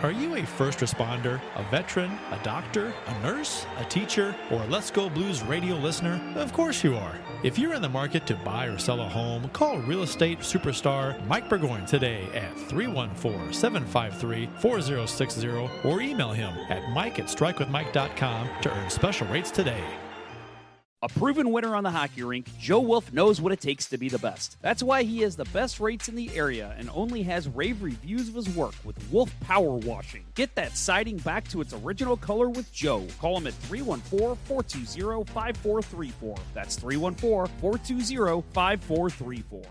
Are you a first responder, a veteran, a doctor, a nurse, a teacher, or a Let's Go Blues radio listener? Of course you are. If you're in the market to buy or sell a home, call real estate superstar Mike Burgoyne today at 314-753-4060 or email him at mike@strikewithmike.com to earn special rates today. A proven winner on the hockey rink, Joe Wolf knows what it takes to be the best. That's why he has the best rates in the area and only has rave reviews of his work with Wolf Power Washing. Get that siding back to its original color with Joe. Call him at 314-420-5434. That's 314-420-5434.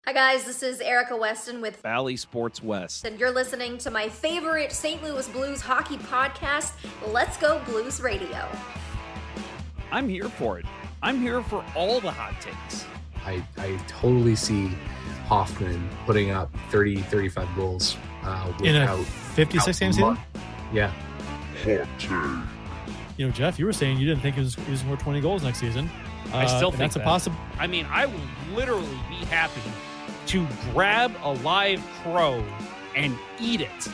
Hi guys, this is Erica Weston with Valley Sports West. And you're listening to my favorite St. Louis Blues hockey podcast, Let's Go Blues Radio. I'm here for it. I'm here for all the hot takes. I totally see Hoffman putting up 30, 35 goals in a 56-game season? Yeah. You know, Jeff, you were saying you didn't think he was going to score 20 goals next season. I still think that's a possible. I mean, I will literally be happy to grab a live crow and eat it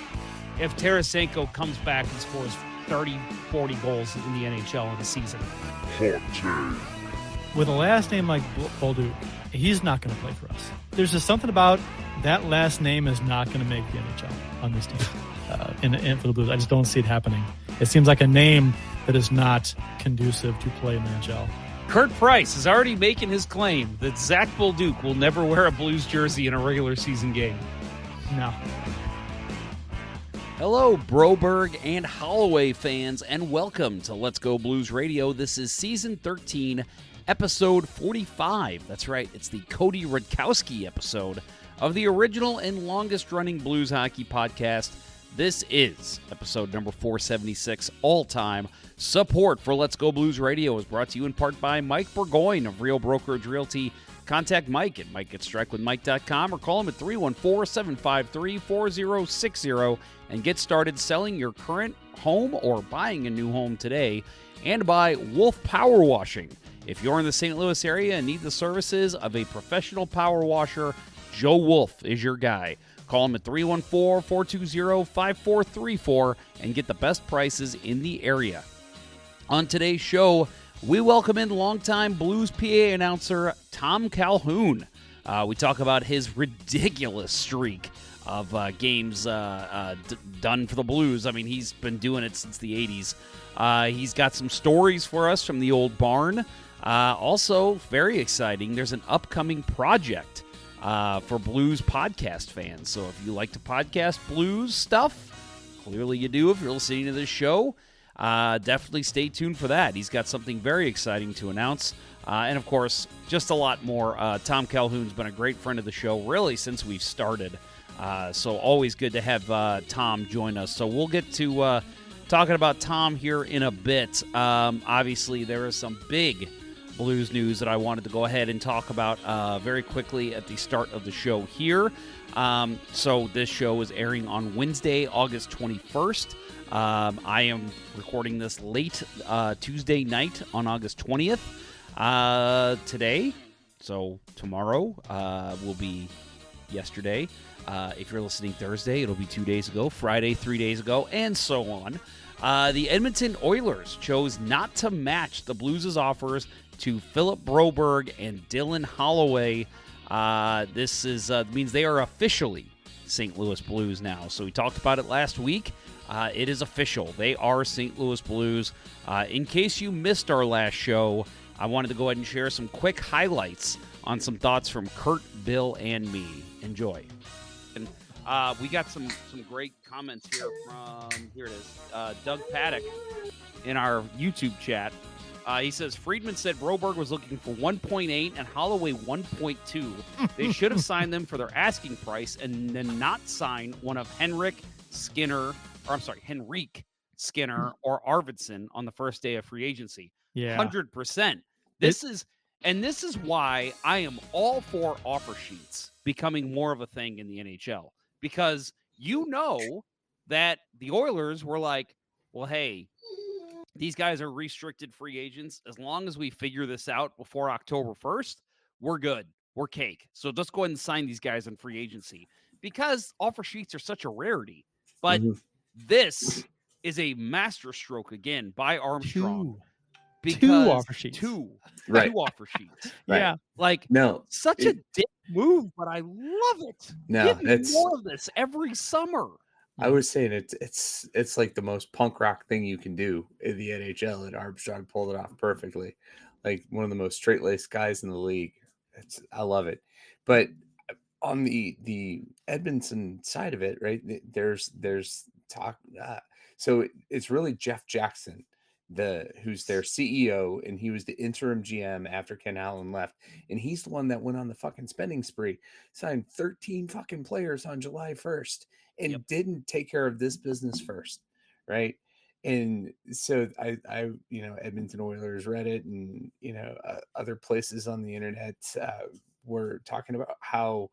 if Tarasenko comes back and scores 30, 40 goals in the NHL in the season. With a last name like Bolduc, he's not going to play for us. There's just something about that last name is not going to make the NHL on this team. And for the Blues, I just don't see it happening. It seems like a name that is not conducive to play in the NHL. Curt Price is already making his claim that Zach Bolduc will never wear a Blues jersey in a regular season game. No. Hello, Broberg and Holloway fans, and welcome to Let's Go Blues Radio. This is Season 13, Episode 45. That's right, it's the Cody Rutkowski episode of the original and longest-running blues hockey podcast. This is episode number 476 all-time. Support for Let's Go Blues Radio is brought to you in part by Mike Burgoyne of Real Brokerage Realty. Contact Mike at mike@strikewithmike.com or call him at 314-753-4060 and get started selling your current home or buying a new home today. And by Wolf Power Washing. If you're in the St. Louis area and need the services of a professional power washer, Joe Wolf is your guy. Call him at 314-420-5434 and get the best prices in the area. On today's show, we welcome in longtime Blues PA announcer Tom Calhoun. We talk about his ridiculous streak of games done for the Blues. I mean, he's been doing it since the 80s. He's got some stories for us from the old barn. Also, very exciting, there's an upcoming project for Blues podcast fans. So if you like to podcast Blues stuff, clearly you do if you're listening to this show, definitely stay tuned for that. He's got something very exciting to announce. And, of course, just a lot more. Tom Calhoun's been a great friend of the show, really, since we've started. So always good to have Tom join us. So we'll get to talking about Tom here in a bit. Obviously, there is some big Blues news that I wanted to go ahead and talk about very quickly at the start of the show here. So this show is airing on Wednesday, August 21st. I am recording this late Tuesday night on August 20th. Today, so tomorrow, will be yesterday. If you're listening Thursday, it'll be 2 days ago. Friday, 3 days ago, and so on. The Edmonton Oilers chose not to match the Blues' offers to Philip Broberg and Dylan Holloway. This is means they are officially St. Louis Blues now. So we talked about it last week. It is official. They are St. Louis Blues. In case you missed our last show, I wanted to go ahead and share some quick highlights on some thoughts from Curt, Bill, and me. Enjoy. And we got some great comments here from, here it is, Doug Paddock in our YouTube chat. He says, Friedman said Broberg was looking for 1.8 and Holloway 1.2. They should have signed them for their asking price and then not sign one of Henrik Skinner or Arvidsson on the first day of free agency. Yeah. 100%. This is why I am all for offer sheets becoming more of a thing in the NHL. Because you know that the Oilers were like, well, hey, these guys are restricted free agents. As long as we figure this out before October 1st, we're good. We're cake. So let's go ahead and sign these guys in free agency because offer sheets are such a rarity. But This is a masterstroke again by Armstrong. Two Because offer sheets. Right. Two offer sheets. Right. Yeah. Like, No, such a dick move, but I love it. No, Give me more of this every summer. I was saying it's like the most punk rock thing you can do in the NHL, and Armstrong pulled it off perfectly. Like one of the most straight laced guys in the league. I love it. But on the Edmondson side of it, right? There's talk. So it's really Jeff Jackson, who's their CEO, and he was the interim GM after Ken Allen left, and he's the one that went on the fucking spending spree, signed 13 fucking players on July 1st, and didn't take care of this business first, right? And so I Edmonton Oilers Reddit and other places on the internet were talking about how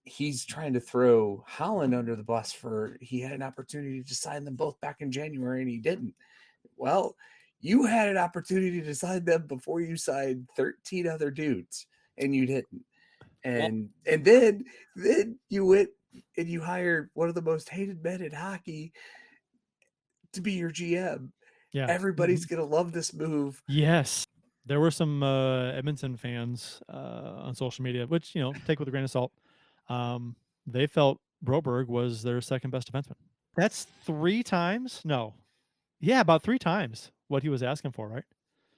he's trying to throw Holland under the bus for he had an opportunity to sign them both back in January and he didn't. Well, you had an opportunity to sign them before you signed 13 other dudes and you didn't. And then you went and you hired one of the most hated men in hockey to be your GM. Yeah. Everybody's going to love this move. Yes. There were some Edmonton fans on social media, which, take with a grain of salt. They felt Broberg was their second best defenseman. That's 3 times? No. Yeah, about 3 times what he was asking for, right?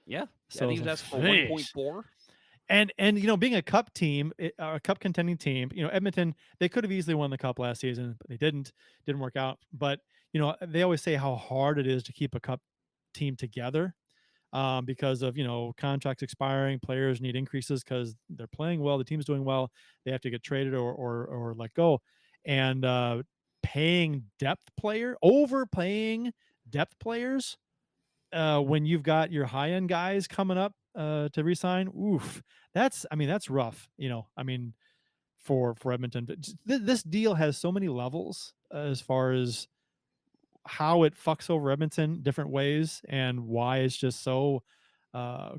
Yeah. So he was asking for 1.4. And being a cup team, a cup contending team, Edmonton, they could have easily won the cup last season, but they didn't work out. But, they always say how hard it is to keep a cup team together because of, contracts expiring, players need increases because they're playing well, the team's doing well, they have to get traded or let go. And overpaying depth players when you've got your high-end guys coming up to re-sign, that's rough, for Edmonton. This deal has so many levels as far as how it fucks over Edmonton different ways and why it's just so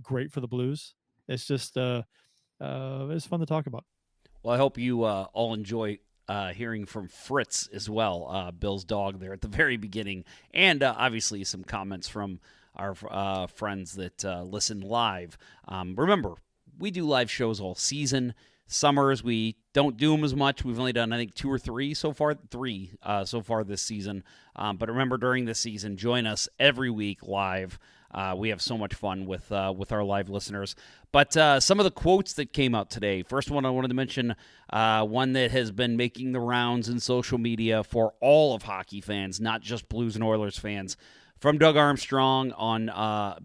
great for the Blues. It's just it's fun to talk about. Well, I hope you all enjoy hearing from Fritz as well, Bill's dog there at the very beginning, and obviously some comments from our friends that listen live. Remember, we do live shows all season. Summers, we don't do them as much. We've only done, I think, 2 or 3 so far, 3 so far this season. But remember, during the season, join us every week live. We have so much fun with our live listeners. But some of the quotes that came out today. First one I wanted to mention, one that has been making the rounds in social media for all of hockey fans, not just Blues and Oilers fans, from Doug Armstrong on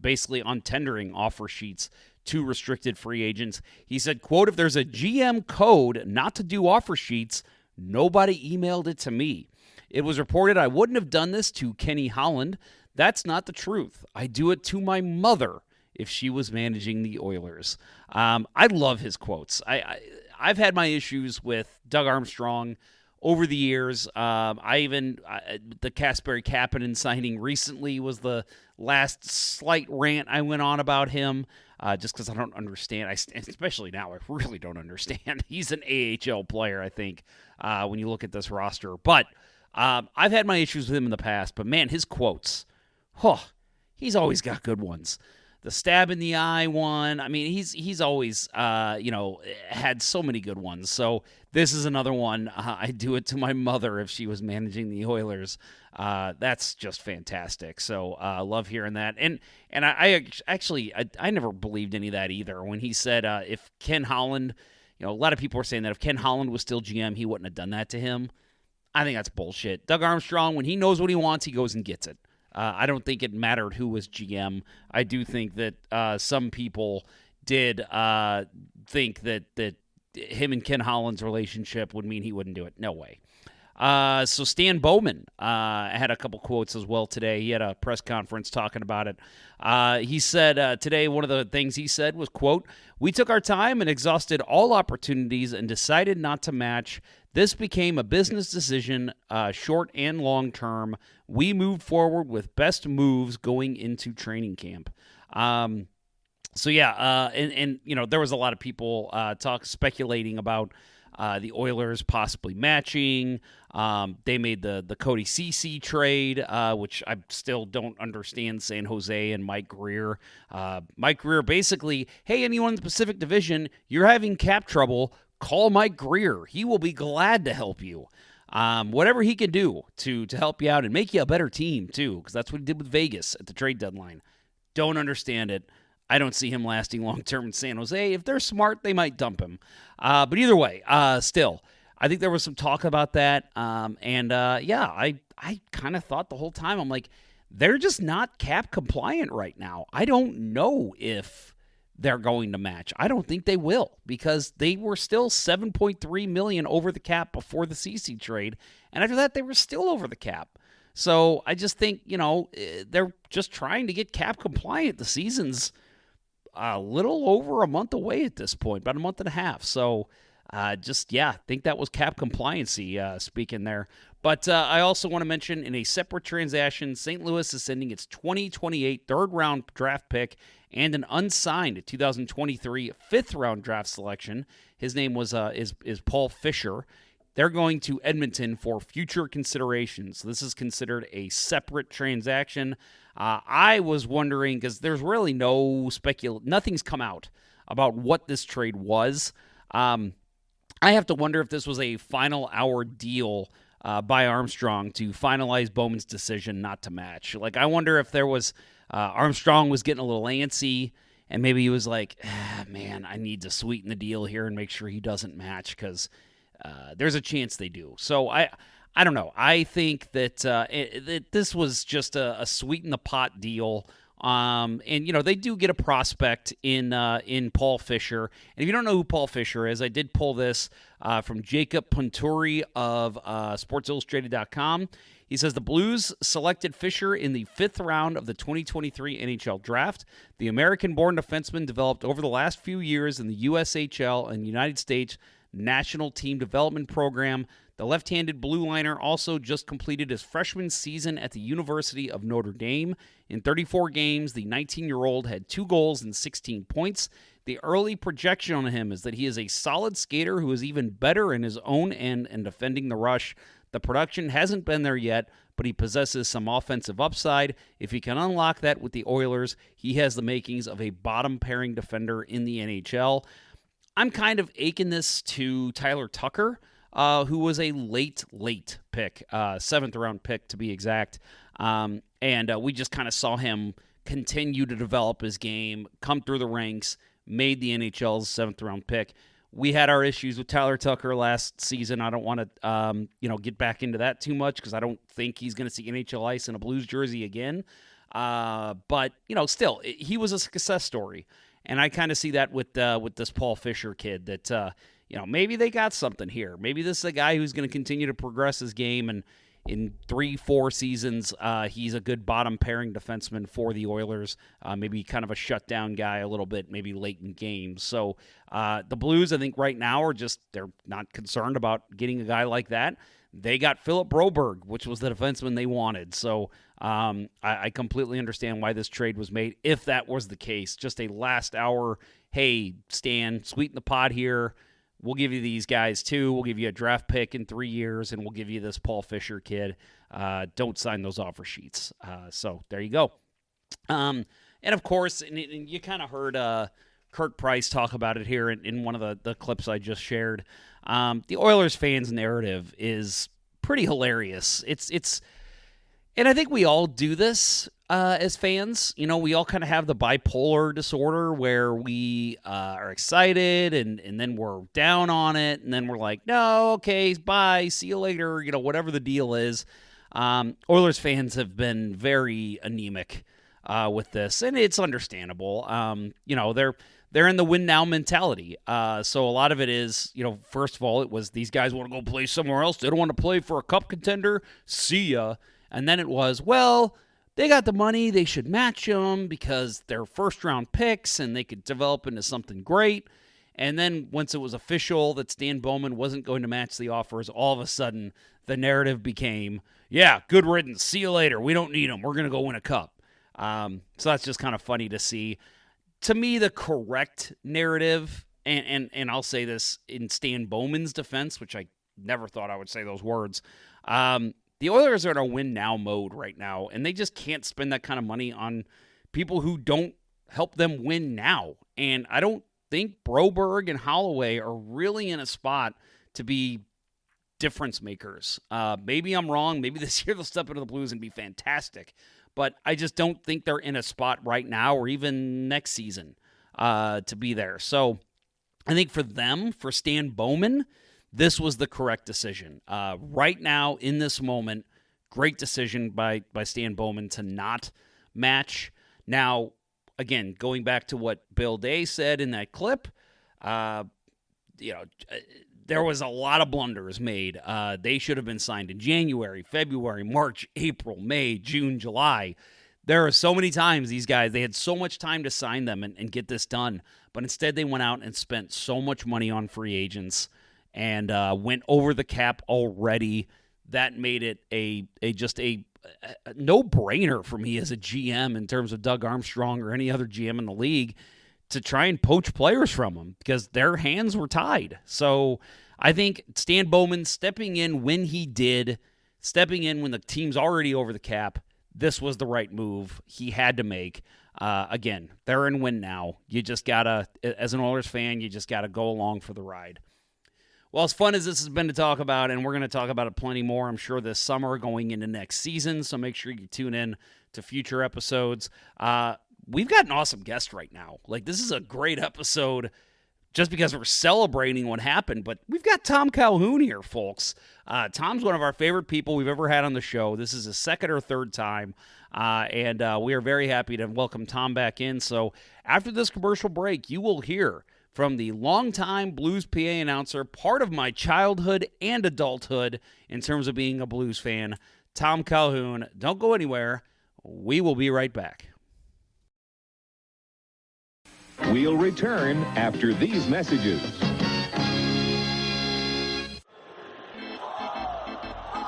basically on tendering offer sheets to restricted free agents. He said, quote, "If there's a GM code not to do offer sheets, nobody emailed it to me. It was reported I wouldn't have done this to Kenny Holland. That's not the truth. I do it to my mother if she was managing the Oilers." I love his quotes. I've had my issues with Doug Armstrong over the years. The Kasperi Kapanen signing recently was the last slight rant I went on about him, just because I don't understand. Especially now, I really don't understand. He's an AHL player, I think, when you look at this roster. But I've had my issues with him in the past. But, man, his quotes, he's always got good ones. The stab in the eye one, I mean, he's always, had so many good ones. So this is another one. I do it to my mother if she was managing the Oilers. That's just fantastic. So love hearing that. And I actually never believed any of that either. When he said if Ken Holland, a lot of people were saying that if Ken Holland was still GM, he wouldn't have done that to him. I think that's bullshit. Doug Armstrong, when he knows what he wants, he goes and gets it. I don't think it mattered who was GM. I do think that some people did think that him and Ken Holland's relationship would mean he wouldn't do it. No way. So Stan Bowman had a couple quotes as well today. He had a press conference talking about it. He said today one of the things he said was, quote, "We took our time and exhausted all opportunities and decided not to match. This became a business decision, short and long term. We moved forward with best moves going into training camp." So yeah, and there was a lot of people speculating about the Oilers possibly matching. They made the Cody Ceci trade, which I still don't understand. San Jose and Mike Greer. Mike Greer basically, hey, anyone in the Pacific Division, you're having cap trouble, call Mike Greer. He will be glad to help you. Whatever he can do to help you out and make you a better team, too, because that's what he did with Vegas at the trade deadline. Don't understand it. I don't see him lasting long-term in San Jose. If they're smart, they might dump him. But either way, still, I think there was some talk about that. I kind of thought the whole time, I'm like, they're just not cap compliant right now. I don't know if they're going to match. I don't think they will, because they were still $7.3 million over the cap before the CC trade, and after that they were still over the cap. So I just think, they're just trying to get cap compliant. The season's a little over a month away at this point, about a month and a half. So I think that was cap compliancy speaking there. But I also want to mention, in a separate transaction, St. Louis is sending its 2028 third-round draft pick and an unsigned 2023 fifth-round draft selection. His name is Paul Fisher. They're going to Edmonton for future considerations. This is considered a separate transaction. I was wondering, because there's really nothing's come out about what this trade was. I have to wonder if this was a final hour deal by Armstrong to finalize Bowman's decision not to match. Like, I wonder if there was Armstrong was getting a little antsy, and maybe he was like, man, I need to sweeten the deal here and make sure he doesn't match, because there's a chance they do. So I don't know. I think that this was just a sweeten the pot deal. And they do get a prospect in Paul Fisher. And if you don't know who Paul Fisher is, I did pull this from Jacob Punturi of SportsIllustrated.com. He says the Blues selected Fisher in the fifth round of the 2023 NHL Draft. The American-born defenseman developed over the last few years in the USHL and United States National Team Development Program. The left-handed blue liner also just completed his freshman season at the University of Notre Dame. In 34 games, the 19-year-old had 2 goals and 16 points. The early projection on him is that he is a solid skater who is even better in his own end and defending the rush. The production hasn't been there yet, but he possesses some offensive upside. If he can unlock that with the Oilers, he has the makings of a bottom-pairing defender in the NHL. I'm kind of aching this to Tyler Tucker, who was a late pick, 7th-round pick to be exact. And we just kind of saw him continue to develop his game, come through the ranks, made the NHL's 7th-round pick. We had our issues with Tyler Tucker last season. I don't want to, get back into that too much, because I don't think he's going to see NHL ice in a Blues jersey again. But still, he was a success story. And I kind of see that with this Paul Fisher kid, that maybe they got something here. Maybe this is a guy who's going to continue to progress his game, and in 3-4 seasons, he's a good bottom pairing defenseman for the Oilers. Maybe kind of a shutdown guy a little bit, maybe late in games. So the Blues, I think right now they're not concerned about getting a guy like that. They got Philip Broberg, which was the defenseman they wanted. So I completely understand why this trade was made, if that was the case. Just a last hour, hey, Stan, sweeten the pot here. We'll give you these guys too. We'll give you a draft pick in 3 years, and we'll give you this Paul Fisher kid. Don't sign those offer sheets. So there you go. And of course, and you kind of heard Curt Price talk about it here in one of the clips I just shared. The Oilers fans' narrative is pretty hilarious. It's, and I think we all do this as fans. We all kind of have the bipolar disorder where we are excited and then we're down on it, and then we're like, no, okay, bye, see you later. Whatever the deal is. Oilers fans have been very anemic with this, and it's understandable. They're in the win now mentality. So a lot of it is, first of all, it was these guys want to go play somewhere else. They don't want to play for a cup contender. See ya. And then it was, well, they got the money. They should match them because they're first-round picks and they could develop into something great. And then once it was official that Stan Bowman wasn't going to match the offers, all of a sudden the narrative became, yeah, good riddance. See you later. We don't need them. We're going to go win a cup. So that's just kind of funny to see. To me, the correct narrative and I'll say this in Stan Bowman's defense, which I never thought I would say those words. The Oilers are in a win now mode right now, and they just can't spend that kind of money on people who don't help them win now. And I don't think Broberg and Holloway are really in a spot to be difference makers. Maybe I'm wrong. Maybe this year they'll step into the Blues and be fantastic. But I just don't think they're in a spot right now or even next season to be there. So I think for them, for Stan Bowman, this was the correct decision. Right now, in this moment, great decision by Stan Bowman to not match. Now, again, going back to what Bill Day said in that clip, there was a lot of blunders made. They should have been signed in January, February, March, April, May, June, July. There are so many times these guys, they had so much time to sign them and get this done, but instead they went out and spent so much money on free agents and went over the cap already. That made it a no-brainer for me as a GM in terms of Doug Armstrong or any other GM in the league to try and poach players from them because their hands were tied. So I think Stan Bowman stepping in when he did, stepping in when the team's already over the cap, this was the right move he had to make. Again, they're in win now. You just got to, as an Oilers fan, you just got to go along for the ride. Well, as fun as this has been to talk about, and we're going to talk about it plenty more, I'm sure, this summer going into next season, so make sure you tune in to future episodes. We've got an awesome guest right now. Like, this is a great episode just because we're celebrating what happened, but we've got Tom Calhoun here, folks. Tom's one of our favorite people we've ever had on the show. This is his second or third time, and we are very happy to welcome Tom back in. So after this commercial break, you will hear from the longtime Blues PA announcer, part of my childhood and adulthood in terms of being a Blues fan, Tom Calhoun. Don't go anywhere. We will be right back. We'll return after these messages.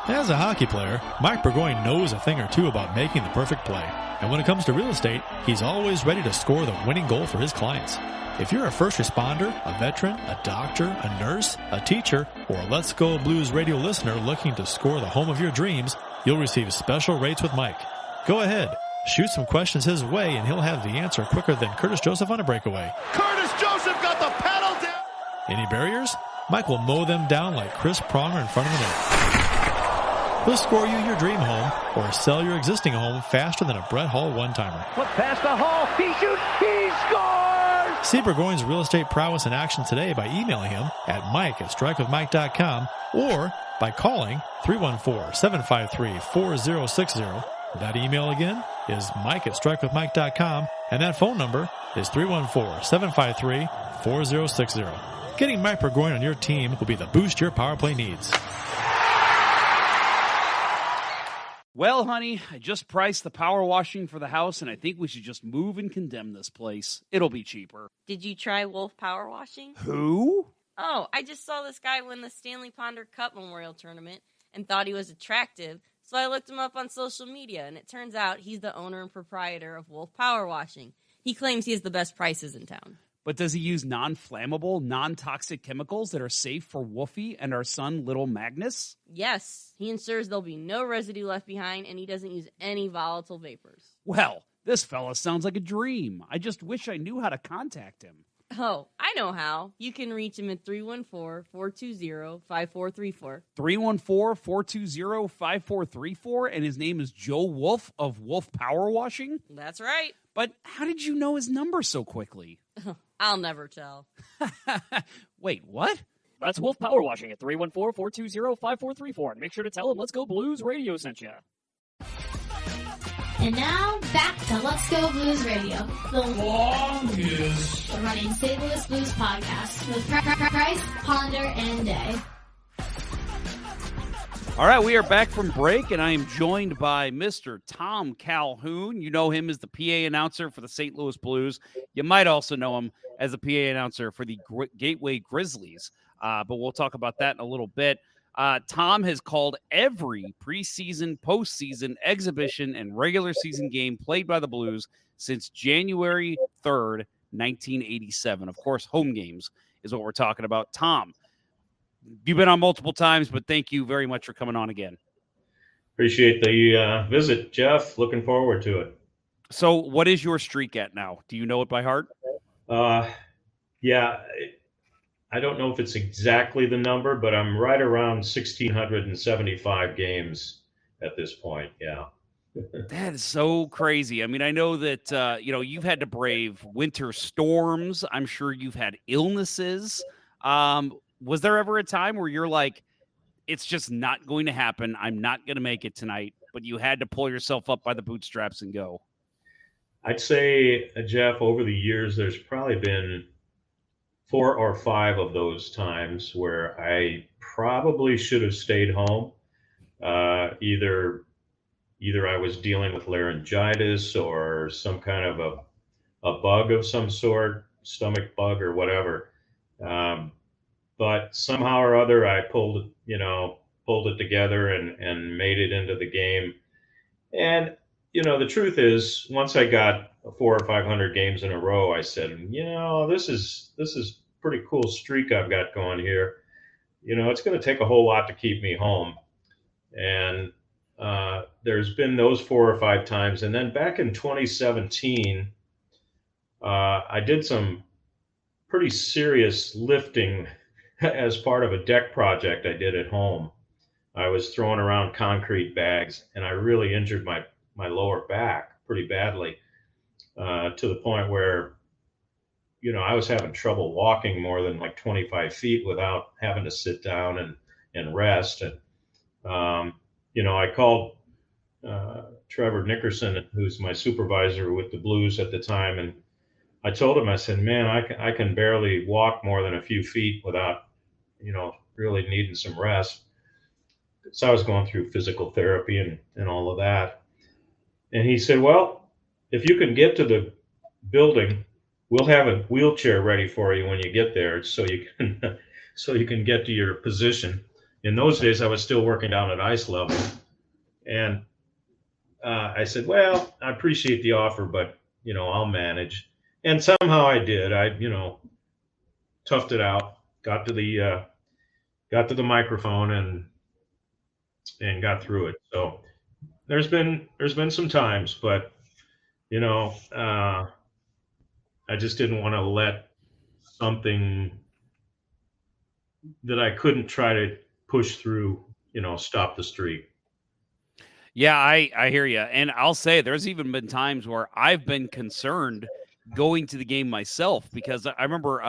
As a hockey player, Mike Burgoyne knows a thing or two about making the perfect play. And when it comes to real estate, he's always ready to score the winning goal for his clients. If you're a first responder, a veteran, a doctor, a nurse, a teacher, or a Let's Go Blues radio listener looking to score the home of your dreams, you'll receive special rates with Mike. Go ahead, shoot some questions his way, and he'll have the answer quicker than Curtis Joseph on a breakaway. Curtis Joseph got the pedal down! Any barriers? Mike will mow them down like Chris Pronger in front of the net. He'll score you your dream home or sell your existing home faster than a Brett Hall one-timer. Put past the Hall, he shoots, he scores! See Burgoyne's real estate prowess in action today by emailing him at mike@strikewithmike.com or by calling 314-753-4060. That email again is mike@strikewithmike.com, and that phone number is 314-753-4060. Getting Mike Burgoyne on your team will be the boost your power play needs. Well, honey, I just priced the power washing for the house, and I think we should just move and condemn this place. It'll be cheaper. Did you try Wolf Power Washing? Who? Oh, I just saw this guy win the Stanley Ponder Cup Memorial Tournament and thought he was attractive, so I looked him up on social media, and it turns out he's the owner and proprietor of Wolf Power Washing. He claims he has the best prices in town. But does he use non-flammable, non-toxic chemicals that are safe for Wolfie and our son, Little Magnus? Yes, he ensures there'll be no residue left behind, and he doesn't use any volatile vapors. Well, this fella sounds like a dream. I just wish I knew how to contact him. Oh, I know how. You can reach him at 314-420-5434. 314-420-5434, and his name is Joe Wolf of Wolf Power Washing? That's right. But how did you know his number so quickly? I'll never tell. Wait, what? That's Wolf Power Washing at 314-420-5434. And make sure to tell him Let's Go Blues Radio sent you. And now, back to Let's Go Blues Radio, the longest running St. Louis Blues podcast with Price, Ponder, and Day. All right, we are back from break, and I am joined by Mr. Tom Calhoun. You know him as the PA announcer for the St. Louis Blues. You might also know him as the PA announcer for the Gateway Grizzlies, but we'll talk about that in a little bit. Tom has called every preseason, postseason, exhibition, and regular season game played by the Blues since January 3rd, 1987. Of course, home games is what we're talking about. Tom, you've been on multiple times, but thank you very much for coming on again. Appreciate the visit, Jeff. Looking forward to it. So what is your streak at now? Do you know it by heart? Yeah, I don't know if it's exactly the number, but I'm right around 1,675 games at this point. Yeah. That is so crazy. I mean, I know that, you've had to brave winter storms. I'm sure you've had illnesses. Was there ever a time where you're like, it's just not going to happen, I'm not going to make it tonight, but you had to pull yourself up by the bootstraps and go? I'd say, Jeff, over the years, there's probably been 4 or 5 of those times where I probably should have stayed home. Either I was dealing with laryngitis or some kind of a bug of some sort, stomach bug or whatever. But somehow or other, I pulled it together and made it into the game. And, the truth is, once I got 400 or 500 games in a row, I said, this is pretty cool streak I've got going here. It's going to take a whole lot to keep me home. And there's been those 4 or 5 times. And then back in 2017, I did some pretty serious lifting as part of a deck project I did at home. I was throwing around concrete bags, and I really injured my lower back pretty badly, to the point where, I was having trouble walking more than like 25 feet without having to sit down and rest. And, I called Trevor Nickerson, who's my supervisor with the Blues at the time, and I told him, I said, man, I can barely walk more than a few feet without, really needing some rest. So I was going through physical therapy and all of that. And he said, well, if you can get to the building, we'll have a wheelchair ready for you when you get there, so you can get to your position. In those days, I was still working down at ice level. And I said, well, I appreciate the offer, but, I'll manage. And somehow I did. I, toughed it out, got to the microphone and got through it. So there's been some times, but, I just didn't want to let something that I couldn't try to push through, stop the streak. Yeah, I hear you. And I'll say there's even been times where I've been concerned going to the game myself, because I remember,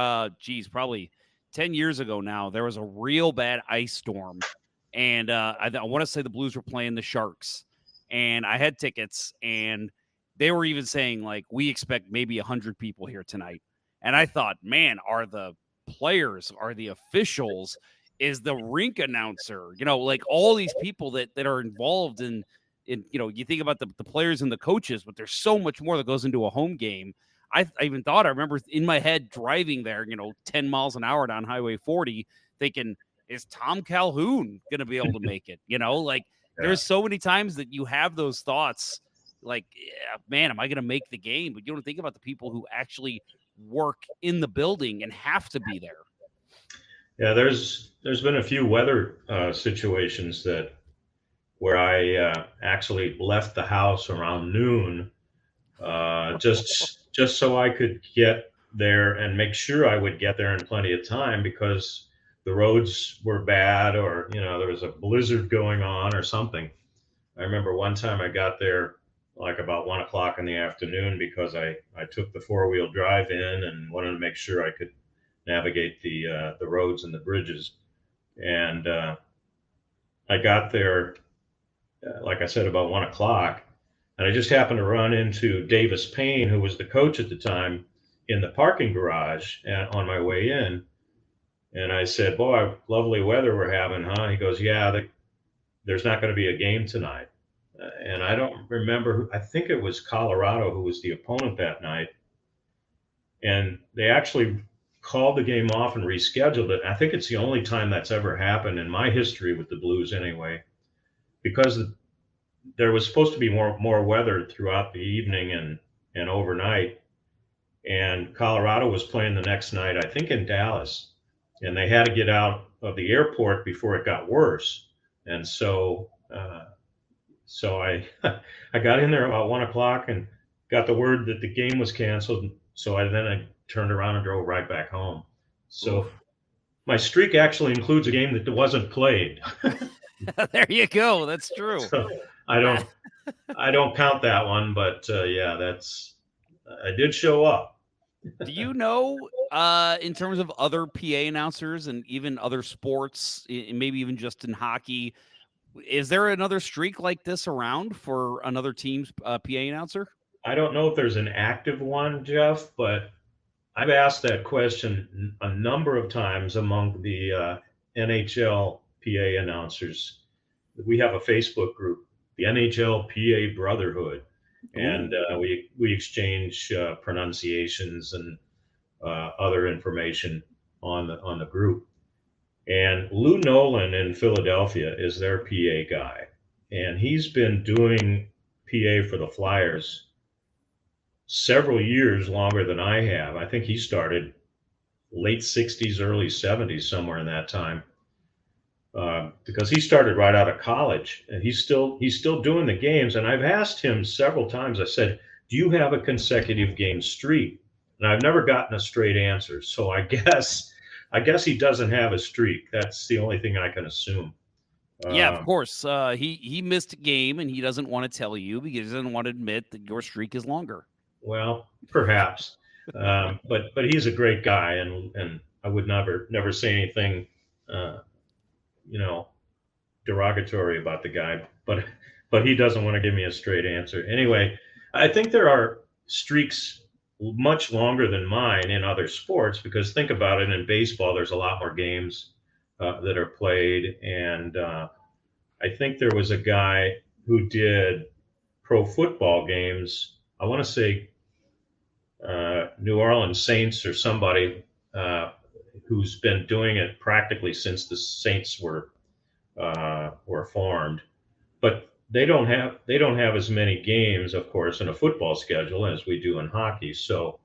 probably 10 years ago now, there was a real bad ice storm. And I want to say the Blues were playing the Sharks. And I had tickets, and they were even saying, like, we expect maybe 100 people here tonight. And I thought, man, are the players, are the officials, is the rink announcer, like all these people that are involved in, you think about the players and the coaches, but there's so much more that goes into a home game. I even thought, I remember in my head driving there, 10 miles an hour down Highway 40, thinking, is Tom Calhoun going to be able to make it? There's so many times that you have those thoughts, like, yeah, man, am I going to make the game? But you don't think about the people who actually work in the building and have to be there. Yeah, there's been a few weather situations where I actually left the house around noon, just so I could get there and make sure I would get there in plenty of time, because the roads were bad, or there was a blizzard going on or something. I remember one time I got there like about 1 o'clock in the afternoon, because I took the 4-wheel drive in and wanted to make sure I could navigate the roads and the bridges. And I got there, like I said, about 1 o'clock. And I just happened to run into Davis Payne, who was the coach at the time, in the parking garage on my way in. And I said, boy, lovely weather we're having, huh? He goes, yeah, there's not going to be a game tonight. And I don't remember, I think it was Colorado who was the opponent that night. And they actually called the game off and rescheduled it. I think it's the only time that's ever happened in my history with the Blues anyway, because there was supposed to be more weather throughout the evening and overnight. and Colorado was playing the next night, I think in Dallas, and they had to get out of the airport before it got worse. And so I I got in there about 1 o'clock and got the word that the game was canceled. So I turned around and drove right back home. So my streak actually includes a game that wasn't played. There you go. That's true. So I don't count that one, but I did show up. Do you know, in terms of other PA announcers and even other sports, maybe even just in hockey, is there another streak like this around for another team's PA announcer? I don't know if there's an active one, Jeff, but I've asked that question a number of times among the NHL PA announcers. We have a Facebook group, the NHL PA Brotherhood, and we exchange pronunciations and other information on the group. And Lou Nolan in Philadelphia is their PA guy, and he's been doing PA for the Flyers several years longer than I have. I think he started late 60s, early 70s, somewhere in that time, because he started right out of college, and he's still doing the games. And I've asked him several times, I said, do you have a consecutive game streak? And I've never gotten a straight answer. So I guess he doesn't have a streak. That's the only thing I can assume. Yeah, of course. He missed a game, and he doesn't want to tell you because he doesn't want to admit that your streak is longer. Well, perhaps, but he's a great guy, and I would never say anything, derogatory about the guy. But he doesn't want to give me a straight answer. Anyway, I think there are streaks much longer than mine in other sports, because think about it, in baseball there's a lot more games that are played, and I think there was a guy who did pro football games, I want to say New Orleans Saints or somebody, who's been doing it practically since the Saints were formed, but they don't have as many games, of course, in a football schedule as we do in hockey. So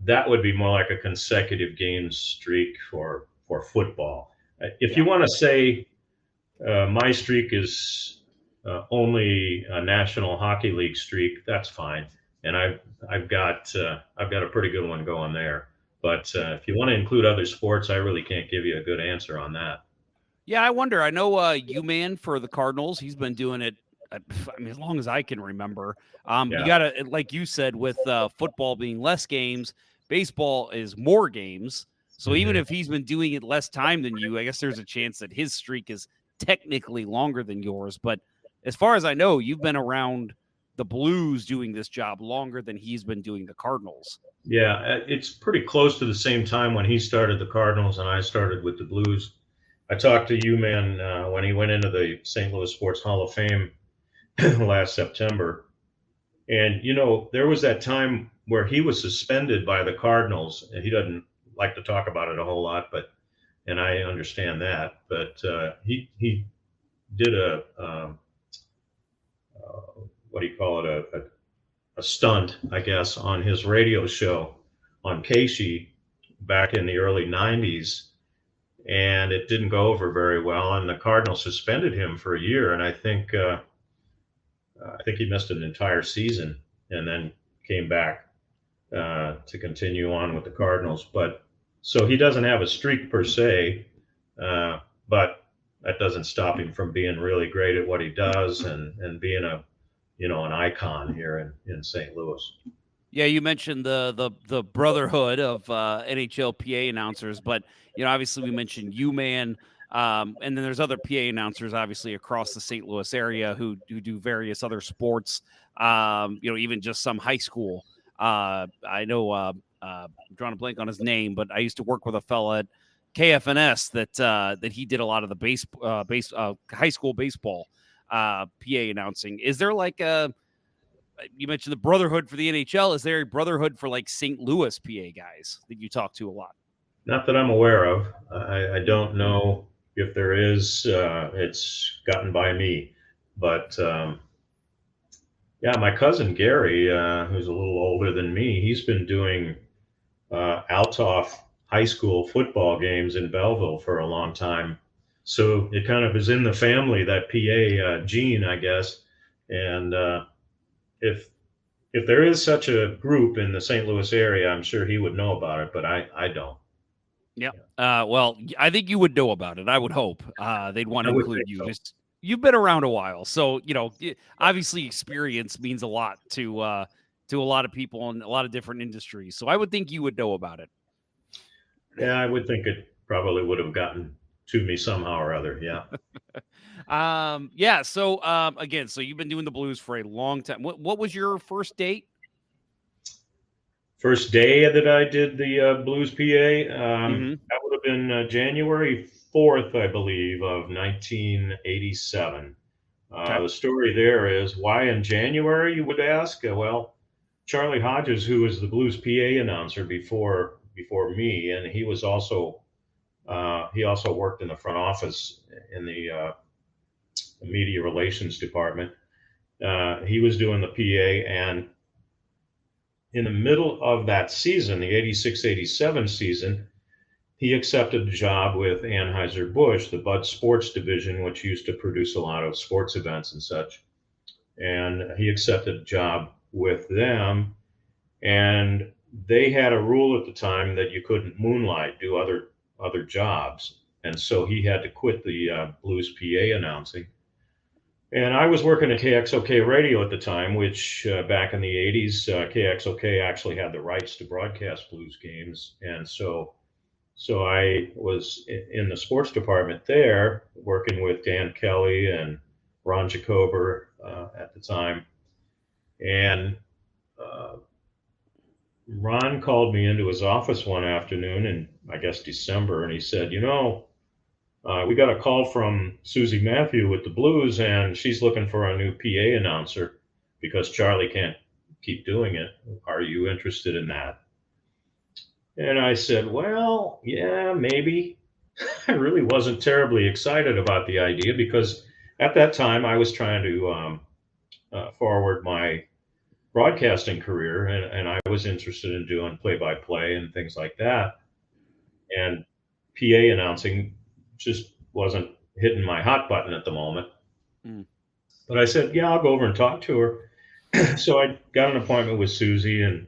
that would be more like a consecutive game streak for football. If you want to say my streak is only a National Hockey League streak, that's fine, and I've got a pretty good one going there. But if you want to include other sports, I really can't give you a good answer on that. Yeah, I wonder. I know U-Man for the Cardinals. He's been doing it, as long as I can remember. You got to, like you said, with football being less games, baseball is more games. So even if he's been doing it less time than you, I guess there's a chance that his streak is technically longer than yours. But as far as I know, you've been around the Blues doing this job longer than he's been doing the Cardinals. Yeah, it's pretty close to the same time when he started the Cardinals and I started with the Blues. I talked to U-Man when he went into the St. Louis Sports Hall of Fame last September. And, there was that time where he was suspended by the Cardinals, and he doesn't like to talk about it a whole lot, and I understand that. But he did a stunt, I guess, on his radio show on Casey back in the early 90s. And it didn't go over very well, and the Cardinals suspended him for a year. And I think he missed an entire season, and then came back to continue on with the Cardinals. But so he doesn't have a streak per se, but that doesn't stop him from being really great at what he does and being an icon here in St. Louis. Yeah, you mentioned the brotherhood of NHL PA announcers, but obviously we mentioned U-Man, and then there's other PA announcers obviously across the St. Louis area who do various other sports. Even just some high school. I know I'm drawing a blank on his name, but I used to work with a fella at KFNS that he did a lot of the high school baseball PA announcing. Is there like you mentioned the brotherhood for the NHL. Is there a brotherhood for like St. Louis PA guys that you talk to a lot? Not that I'm aware of. I don't know if there is. It's gotten by me, but Yeah, my cousin Gary, who's a little older than me, he's been doing Altoff high school football games in Belleville for a long time. So it kind of is in the family, that PA gene, I guess. And if if there is such a group in the St. Louis area, I'm sure he would know about it, but I don't. Yeah. Well, I think you would know about it. I would hope they'd want I to would include think you. so. Just you've been around a while, so obviously experience means a lot to a lot of people in a lot of different industries. So I would think you would know about it. Yeah, I would think it probably would have gotten to me somehow or other. Yeah. Yeah. So again, so you've been doing the blues for a long time. What was your first date? First day that I did the Blues PA, Mhm. that would have been January 4th, I believe, of 1987. Okay. The story there is why in January, you would ask? Well, Charlie Hodges, who was the Blues PA announcer before me, and he also worked in the front office in the media relations department. He was doing the PA, and in the middle of that season, the 86-87 season, he accepted a job with Anheuser-Busch, the Bud Sports division, which used to produce a lot of sports events and such. And he accepted a job with them. And they had a rule at the time that you couldn't moonlight, do other jobs. And so he had to quit the Blues PA announcing. And I was working at KXOK Radio at the time, which back in the 80s, KXOK actually had the rights to broadcast blues games. And so I was in the sports department there, working with Dan Kelly and Ron Jacober at the time. And Ron called me into his office one afternoon in, I guess, December, and he said, we got a call from Susie Matthew with the Blues, and she's looking for a new PA announcer because Charlie can't keep doing it. Are you interested in that? And I said, well, yeah, maybe. I really wasn't terribly excited about the idea because at that time I was trying to forward my broadcasting career, and I was interested in doing play-by-play and things like that. And PA announcing just wasn't hitting my hot button at the moment. Mm. But I said, yeah, I'll go over and talk to her. So I got an appointment with Susie, and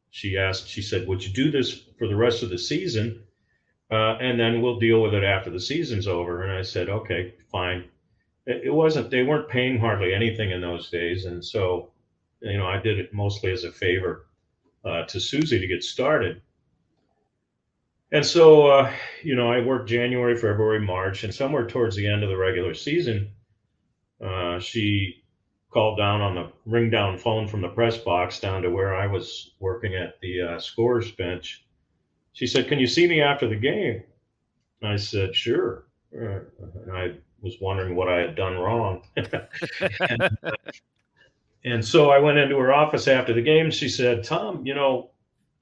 she said, would you do this for the rest of the season? And then we'll deal with it after the season's over. And I said, okay, fine. They weren't paying hardly anything in those days. And so, I did it mostly as a favor to Susie to get started. And so, I worked January, February, March, and somewhere towards the end of the regular season, she called down on the ring down phone from the press box down to where I was working at the scorer's bench. She said, can you see me after the game? I said, sure. And I was wondering what I had done wrong. and so I went into her office after the game. She said, Tom,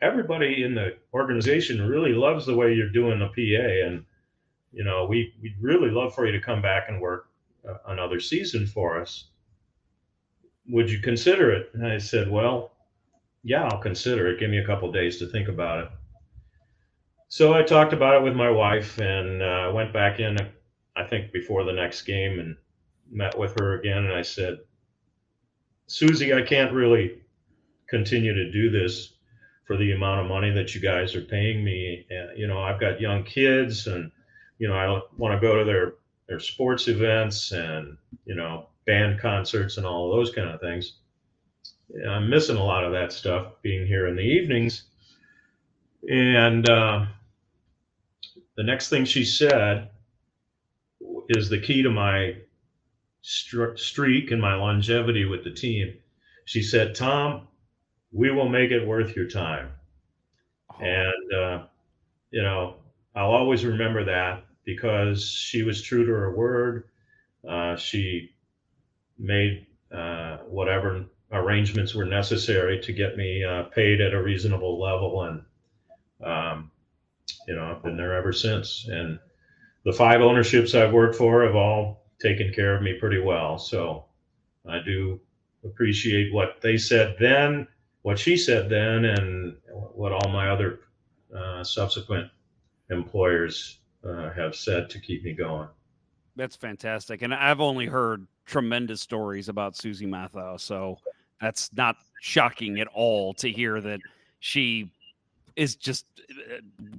everybody in the organization really loves the way you're doing the PA. And, we'd really love for you to come back and work another season for us. Would you consider it? And I said, well, yeah, I'll consider it. Give me a couple days to think about it. So I talked about it with my wife and went back in, I think, before the next game and met with her again. And I said, Susie, I can't really continue to do this for the amount of money that you guys are paying me. I've got young kids and, I want to go to their sports events and, band concerts and all of those kind of things. I'm missing a lot of that stuff being here in the evenings. And the next thing she said is the key to my streak and my longevity with the team. She said, Tom, we will make it worth your time. Oh. And, I'll always remember that because she was true to her word. She made whatever arrangements were necessary to get me paid at a reasonable level. And, I've been there ever since. And the 5 ownerships I've worked for have all taken care of me pretty well. So I do appreciate what they said then, what she said then, and what all my other subsequent employers have said to keep me going. That's fantastic. And I've only heard tremendous stories about Susie Mathau, so that's not shocking at all to hear that she is just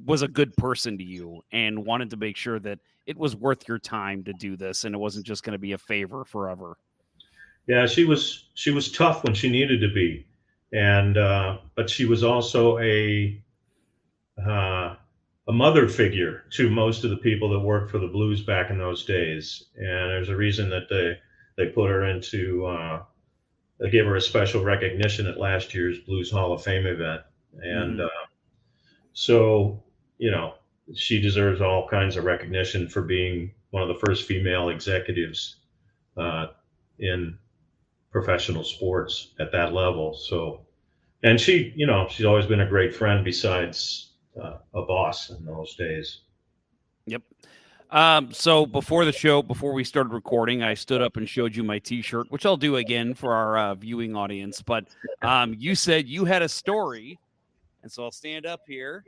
was a good person to you and wanted to make sure that it was worth your time to do this and it wasn't just going to be a favor forever. Yeah, she was tough when she needed to be, and but she was also a mother figure to most of the people that worked for the Blues back in those days. And there's a reason that they put her into they gave her a special recognition at last year's Blues Hall of Fame event, and so she deserves all kinds of recognition for being one of the first female executives in professional sports at that level. So, and she's always been a great friend besides a boss in those days. Yep. So before we started recording, I stood up and showed you my T-shirt, which I'll do again for our viewing audience. But you said you had a story, and so I'll stand up here.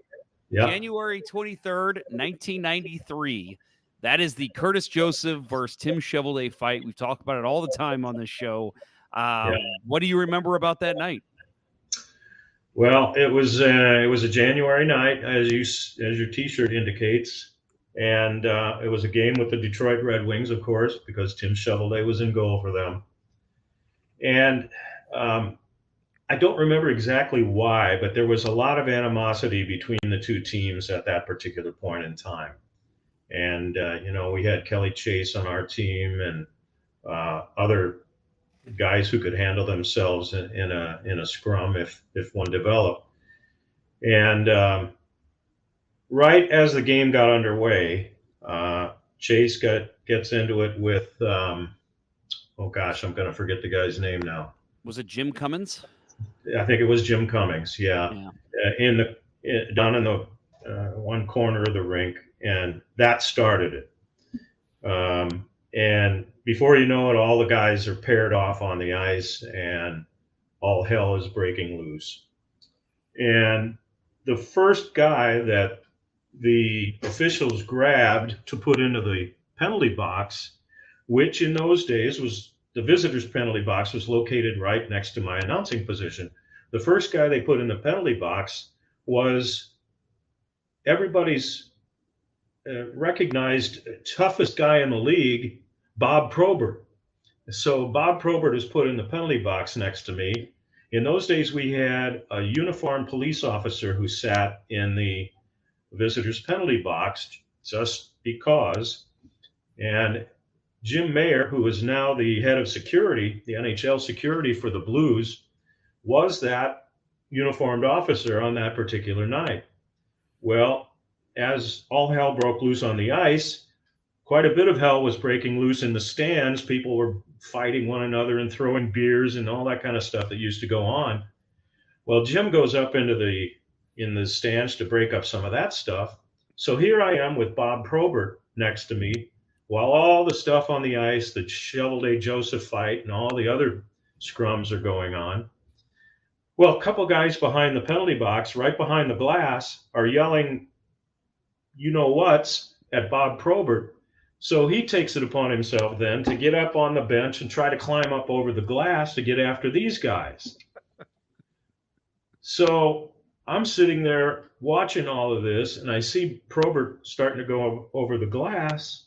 Yep. January 23rd, 1993. That is the Curtis Joseph versus Tim Chevrolet fight. We talk about it all the time on this show. What do you remember about that night? Well, it was a January night, as your T-shirt indicates, and it was a game with the Detroit Red Wings, of course, because Tim Chevrolet was in goal for them. And I don't remember exactly why, but there was a lot of animosity between the two teams at that particular point in time. And we had Kelly Chase on our team and other guys who could handle themselves in a scrum if one developed. And right as the game got underway, Chase gets into it with I'm going to forget the guy's name now. Was it Jim Cummins? I think it was Jim Cummings. Yeah. Down in the one corner of the rink, and that started it. And before you know it, all the guys are paired off on the ice and all hell is breaking loose. And the first guy that the officials grabbed to put into the penalty box, which in those days was the visitor's penalty box, was located right next to my announcing position. The first guy they put in the penalty box was everybody's recognized toughest guy in the league, Bob Probert. So Bob Probert is put in the penalty box next to me. In those days, we had a uniformed police officer who sat in the visitor's penalty box just because. And Jim Mayer, who is now the head of security, the NHL security for the Blues, was that uniformed officer on that particular night. Well, as all hell broke loose on the ice, quite a bit of hell was breaking loose in the stands. People were fighting one another and throwing beers and all that kind of stuff that used to go on. Well, Jim goes up in the stands to break up some of that stuff. So here I am with Bob Probert next to me, while all the stuff on the ice, the Chevrolet Joseph fight and all the other scrums are going on. Well, a couple guys behind the penalty box, right behind the glass, are yelling, you know what's, at Bob Probert. So he takes it upon himself then to get up on the bench and try to climb up over the glass to get after these guys. So I'm sitting there watching all of this, and I see Probert starting to go over the glass.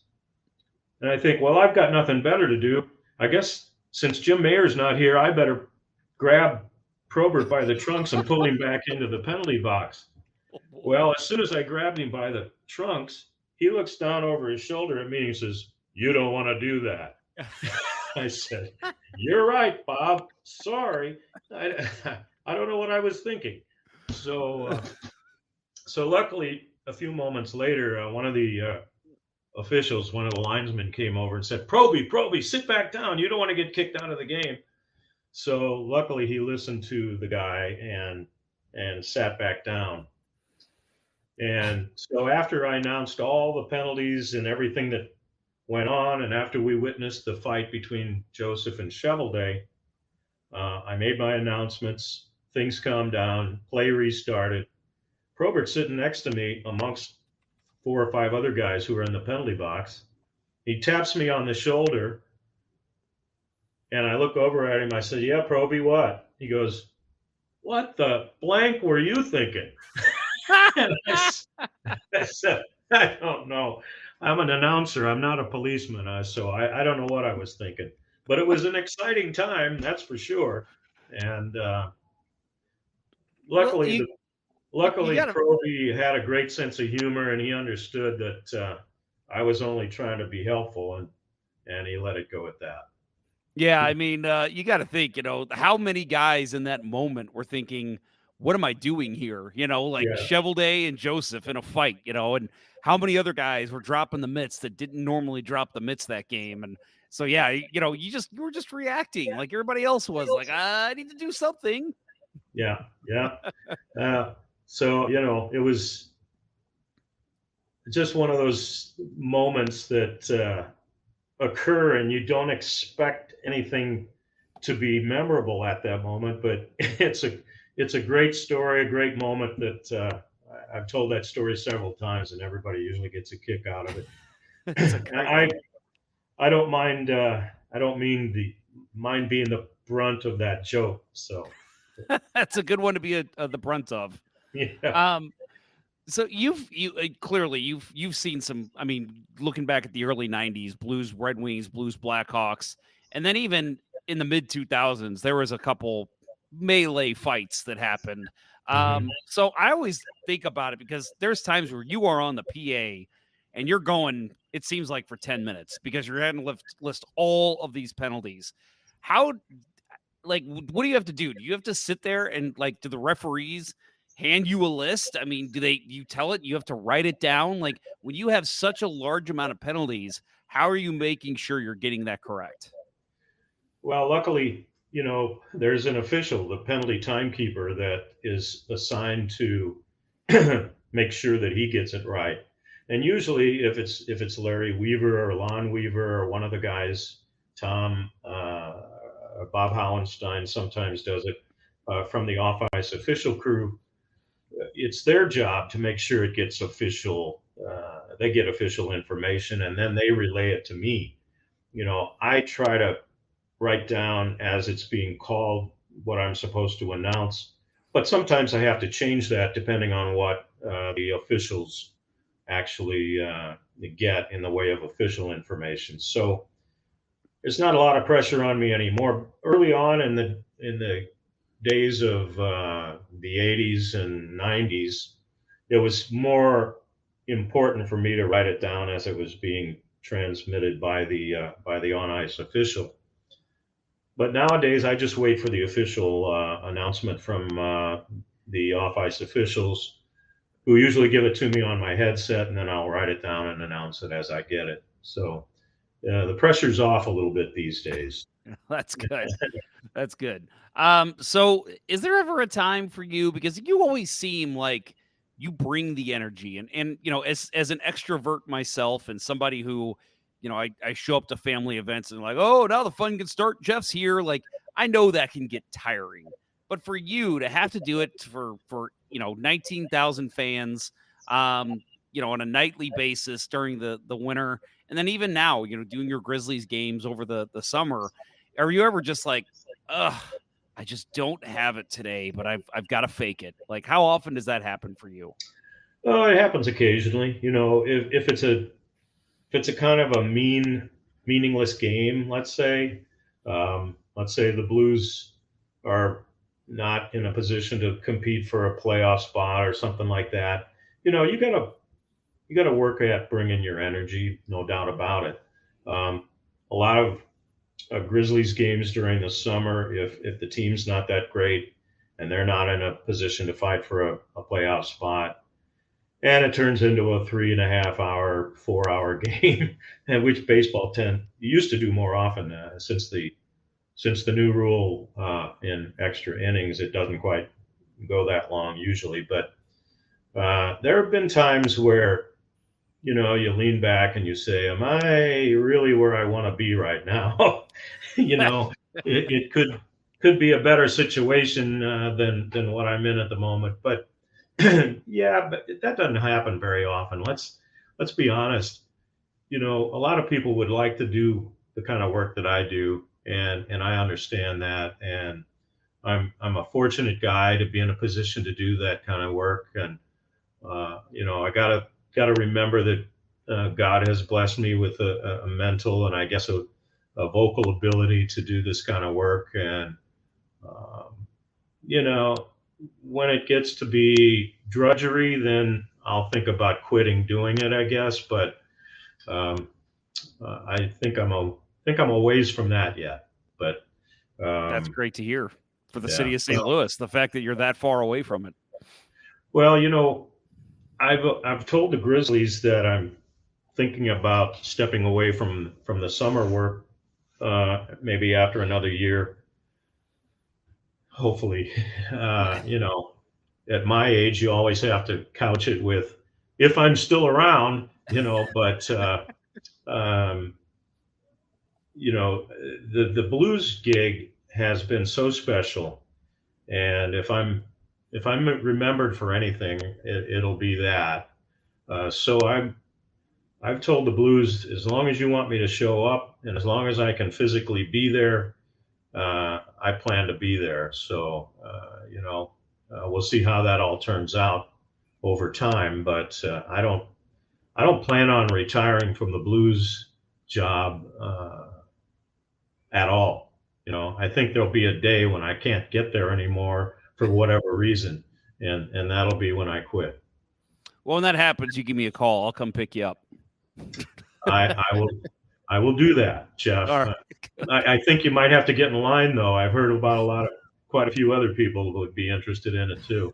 And I think, well, I've got nothing better to do. I guess since Jim Mayer's not here, I better grab Probert by the trunks and pull him back into the penalty box. Well, as soon as I grabbed him by the trunks, he looks down over his shoulder at me and says, "You don't want to do that." I said, "You're right, Bob. Sorry. I don't know what I was thinking." So luckily, a few moments later, one of the officials, one of the linesmen, came over and said, Proby, sit back down. You don't want to get kicked out of the game." So luckily, he listened to the guy and sat back down. And so after I announced all the penalties and everything that went on, and after we witnessed the fight between Joseph and Shovelday, I made my announcements. Things calmed down. Play restarted. Probert's sitting next to me amongst 4 or 5 other guys who were in the penalty box. He taps me on the shoulder, and I look over at him. I said, "Yeah, Proby, what?" He goes, "What the blank were you thinking?" And I said, "I don't know. I'm an announcer. I'm not a policeman, so I don't know what I was thinking." But it was an exciting time, that's for sure. And luckily, Proby had a great sense of humor, and he understood that I was only trying to be helpful, and he let it go at that. Yeah, I mean, you got to think, how many guys in that moment were thinking, what am I doing here? Like Shovelday and Joseph in a fight, and how many other guys were dropping the mitts that didn't normally drop the mitts that game. And so, yeah, you were just reacting like everybody else was, like, I need to do something. Yeah. So, it was just one of those moments that occur, and you don't expect anything to be memorable at that moment, but it's a great story, a great moment that I've told that story several times, and everybody usually gets a kick out of it. I don't mind. I don't mind being the brunt of that joke. So that's a good one to be the brunt of. Yeah. So you've seen some, I mean, looking back at the early 90s, Blues Red Wings, Blues Blackhawks, and then even in the mid 2000s, there was a couple melee fights that happened. So I always think about it because there's times where you are on the PA and you're going, it seems like for 10 minutes because you're having to list all of these penalties. What do you have to do? Do you have to sit there and do the referees hand you a list? I mean, you tell it, you have to write it down? Like, when you have such a large amount of penalties, how are you making sure you're getting that correct? Well, luckily, there's an official, the penalty timekeeper, that is assigned to make sure that he gets it right. And usually if it's Larry Weaver or Lon Weaver or one of the guys, Tom, Bob Howenstein sometimes does it, from the off-ice official crew, it's their job to make sure it gets they get official information, and then they relay it to me. I try to write down as it's being called what I'm supposed to announce, but sometimes I have to change that depending on what the officials actually get in the way of official information. So there's not a lot of pressure on me anymore. Early on in the days of the 80s and 90s, it was more important for me to write it down as it was being transmitted by the on-ice official. But nowadays, I just wait for the official announcement from the off-ice officials, who usually give it to me on my headset, and then I'll write it down and announce it as I get it. So the pressure's off a little bit these days. That's good. That's good. So is there ever a time for you, because you always seem like you bring the energy, and as an extrovert myself and somebody who, I show up to family events and like, oh, now the fun can start, Jeff's here. Like, I know that can get tiring, but for you to have to do it for 19,000 fans, on a nightly basis during the winter, and then even now, doing your Grizzlies games over the summer, are you ever just like, ugh, I just don't have it today, but I've got to fake it? Like, how often does that happen for you? Oh, it happens occasionally. If it's a kind of a meaningless game, let's say the Blues are not in a position to compete for a playoff spot or something like that. You got to work at bringing your energy, no doubt about it. A lot of Grizzlies games during the summer, if the team's not that great and they're not in a position to fight for a playoff spot, and it turns into a 3.5 hour, 4 hour game, which baseball used to do more often since the new rule in extra innings. It doesn't quite go that long usually, but there have been times where you lean back and you say, am I really where I want to be right now? It could be a better situation than what I'm in at the moment. But yeah, but that doesn't happen very often. Let's be honest. A lot of people would like to do the kind of work that I do, and I understand that. And I'm a fortunate guy to be in a position to do that kind of work. And I gotta remember that God has blessed me with a mental and I guess a vocal ability to do this kind of work. And um, when it gets to be drudgery, then I'll think about quitting doing it, I guess. But um, I think I'm a ways from that yet. But That's great to hear for the yeah, city of St. Louis. The fact that you're that far away from it. Well, I've told the Grizzlies that I'm thinking about stepping away from the summer work, maybe after another year. Hopefully, at my age, you always have to couch it with, if I'm still around, But the blues gig has been so special, and if I'm remembered for anything, it'll be that. So I've told the Blues, as long as you want me to show up and as long as I can physically be there, I plan to be there. So, we'll see how that all turns out over time. But I don't plan on retiring from the Blues job at all. I think there'll be a day when I can't get there anymore for whatever reason, and that'll be when I quit. Well, when that happens, you give me a call. I'll come pick you up. I will do that, Jeff. Right. I think you might have to get in line, though. I've heard about quite a few other people who would be interested in it too.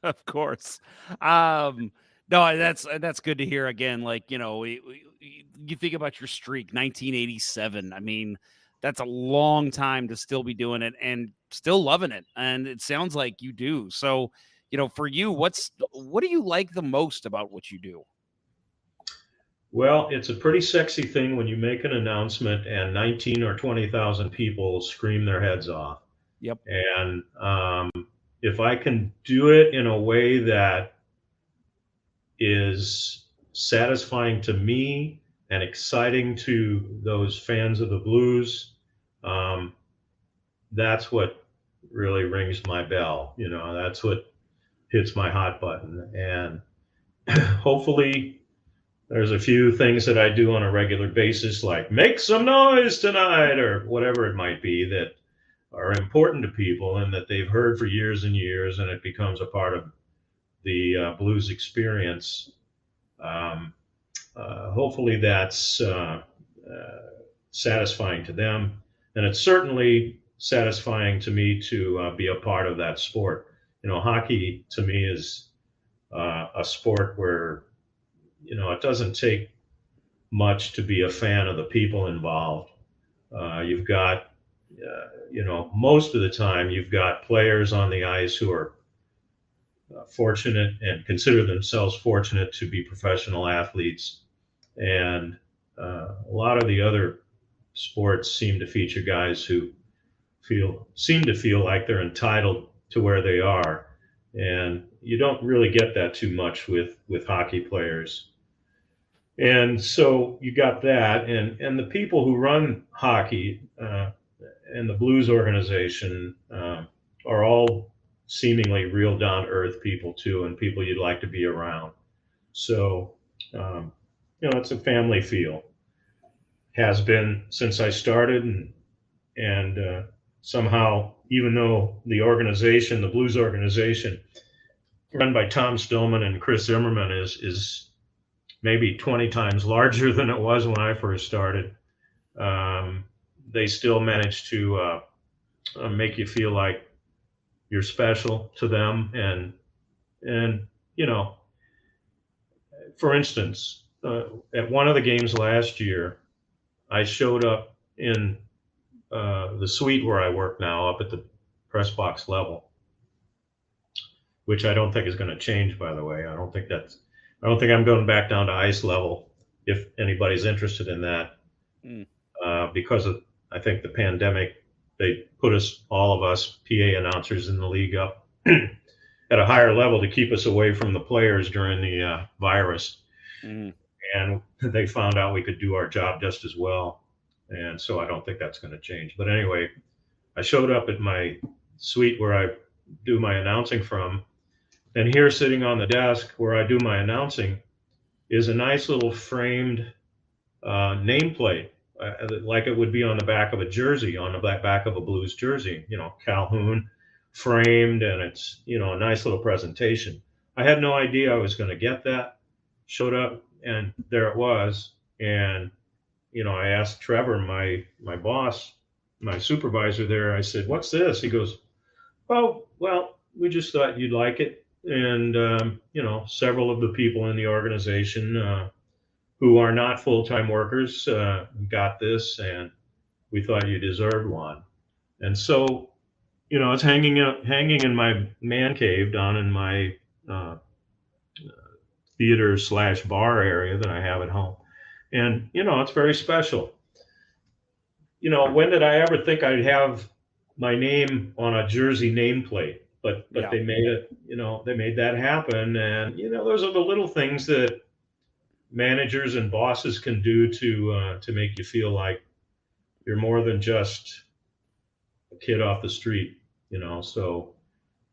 Of course. No, that's good to hear. Again, you think about your streak, 1987. I mean, that's a long time to still be doing it and still loving it. And it sounds like you do. So, for you, what do you like the most about what you do? Well, it's a pretty sexy thing when you make an announcement and 19 or 20,000 people scream their heads off. Yep. And if I can do it in a way that is satisfying to me and exciting to those fans of the Blues, that's what really rings my bell. That's what hits my hot button. And hopefully there's a few things that I do on a regular basis, like make some noise tonight or whatever it might be, that are important to people and that they've heard for years and years, and it becomes a part of the Blues experience. Hopefully that's satisfying to them, and it's certainly satisfying to me to be a part of that sport. Hockey to me is a sport where it doesn't take much to be a fan of the people involved. You've got, most of the time you've got players on the ice who are fortunate and consider themselves fortunate to be professional athletes. And a lot of the other sports seem to feature guys who seem to feel like they're entitled to where they are. And you don't really get that too much with hockey players. And so you got that, and the people who run hockey and the Blues organization are all seemingly real down-to-earth people too, and people you'd like to be around. So, it's a family feel. Has been since I started, and somehow, even though the organization, the Blues organization, run by Tom Stillman and Chris Zimmerman, is maybe 20 times larger than it was when I first started, they still manage to make you feel like you're special to them. And for instance, at one of the games last year, I showed up in the suite where I work now, up at the press box level, which I don't think is going to change, by the way. I don't think I don't think I'm going back down to ice level if anybody's interested in that. Because of, I think, the pandemic, they put all of us PA announcers in the league up at a higher level to keep us away from the players during the virus. And they found out we could do our job just as well. And so I don't think that's going to change. But anyway, I showed up at my suite where I do my announcing from. And here, sitting on the desk where I do my announcing, is a nice little framed nameplate, like it would be on the back of a jersey, on the back of a Blues jersey, Calhoun framed, and it's, a nice little presentation. I had no idea I was going to get that. Showed up, and there it was. And, I asked Trevor, my boss, my supervisor there, I said, "What's this?" He goes, "Oh, well, we just thought you'd like it." And, several of the people in the organization who are not full-time workers got this, and we thought you deserved one. And so, it's hanging in my man cave down in my theater/bar area that I have at home. And, it's very special. When did I ever think I'd have my name on a jersey nameplate? But they made it, they made that happen. And, those are the little things that managers and bosses can do to make you feel like you're more than just a kid off the street, So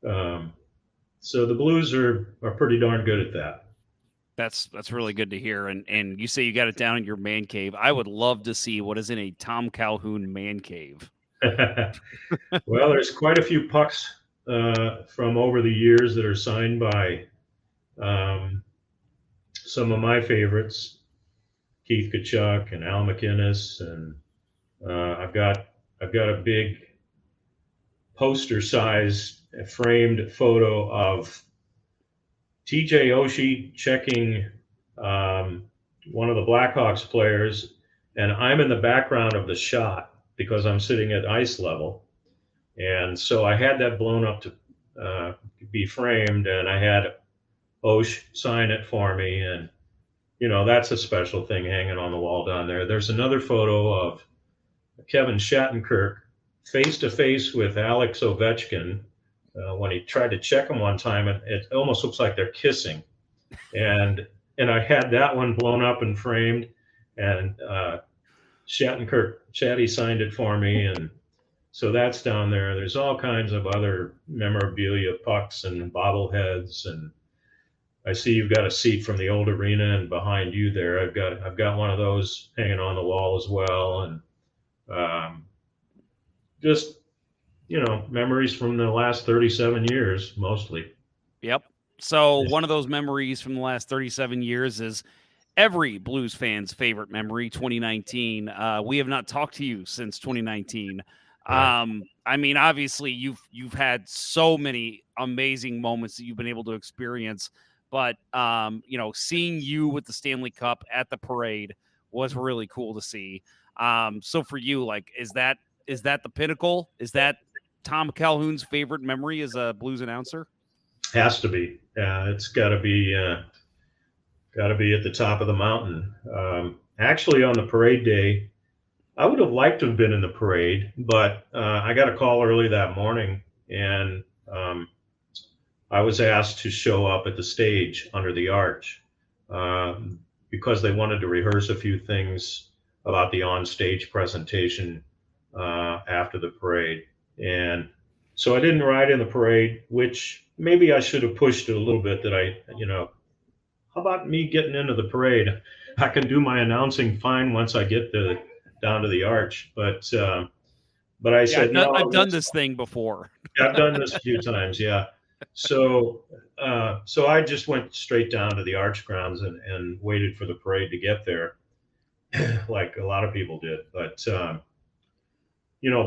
the Blues are pretty darn good at that. That's really good to hear. And you say you got it down in your man cave. I would love to see what is in a Tom Calhoun man cave. Well, there's quite a few pucks from over the years that are signed by some of my favorites, Keith Kachuk and Al McInnes, and I've got a big poster size framed photo of TJ Oshie checking one of the Blackhawks players, and I'm in the background of the shot because I'm sitting at ice level. And so I had that blown up to be framed, and I had Osh sign it for me. And, that's a special thing hanging on the wall down there. There's another photo of Kevin Shattenkirk face-to-face with Alex Ovechkin when he tried to check him one time. It almost looks like they're kissing. And I had that one blown up and framed, and Chatty signed it for me, and so that's down there. There's all kinds of other memorabilia, pucks and bobbleheads, and I see you've got a seat from the old arena, and behind you there, I've got one of those hanging on the wall as well, and just memories from the last 37 years mostly. Yep. So one of those memories from the last 37 years is every Blues fan's favorite memory, 2019. We have not talked to you since 2019. Right. I mean, obviously you've had so many amazing moments that you've been able to experience, but seeing you with the Stanley Cup at the parade was really cool to see. So for you, like, is that the pinnacle? Is that Tom Calhoun's favorite memory as a Blues announcer? Has to be. It's got to be at the top of the mountain. Actually, on the parade day, I would have liked to have been in the parade, but I got a call early that morning, and I was asked to show up at the stage under the arch because they wanted to rehearse a few things about the on-stage presentation after the parade. And so I didn't ride in the parade, which maybe I should have pushed it a little bit, that how about me getting into the parade? I can do my announcing fine once I get down to the arch. But I said, no. I've done this thing before. I've done this a few times, yeah. So I just went straight down to the arch grounds and waited for the parade to get there, like a lot of people did. But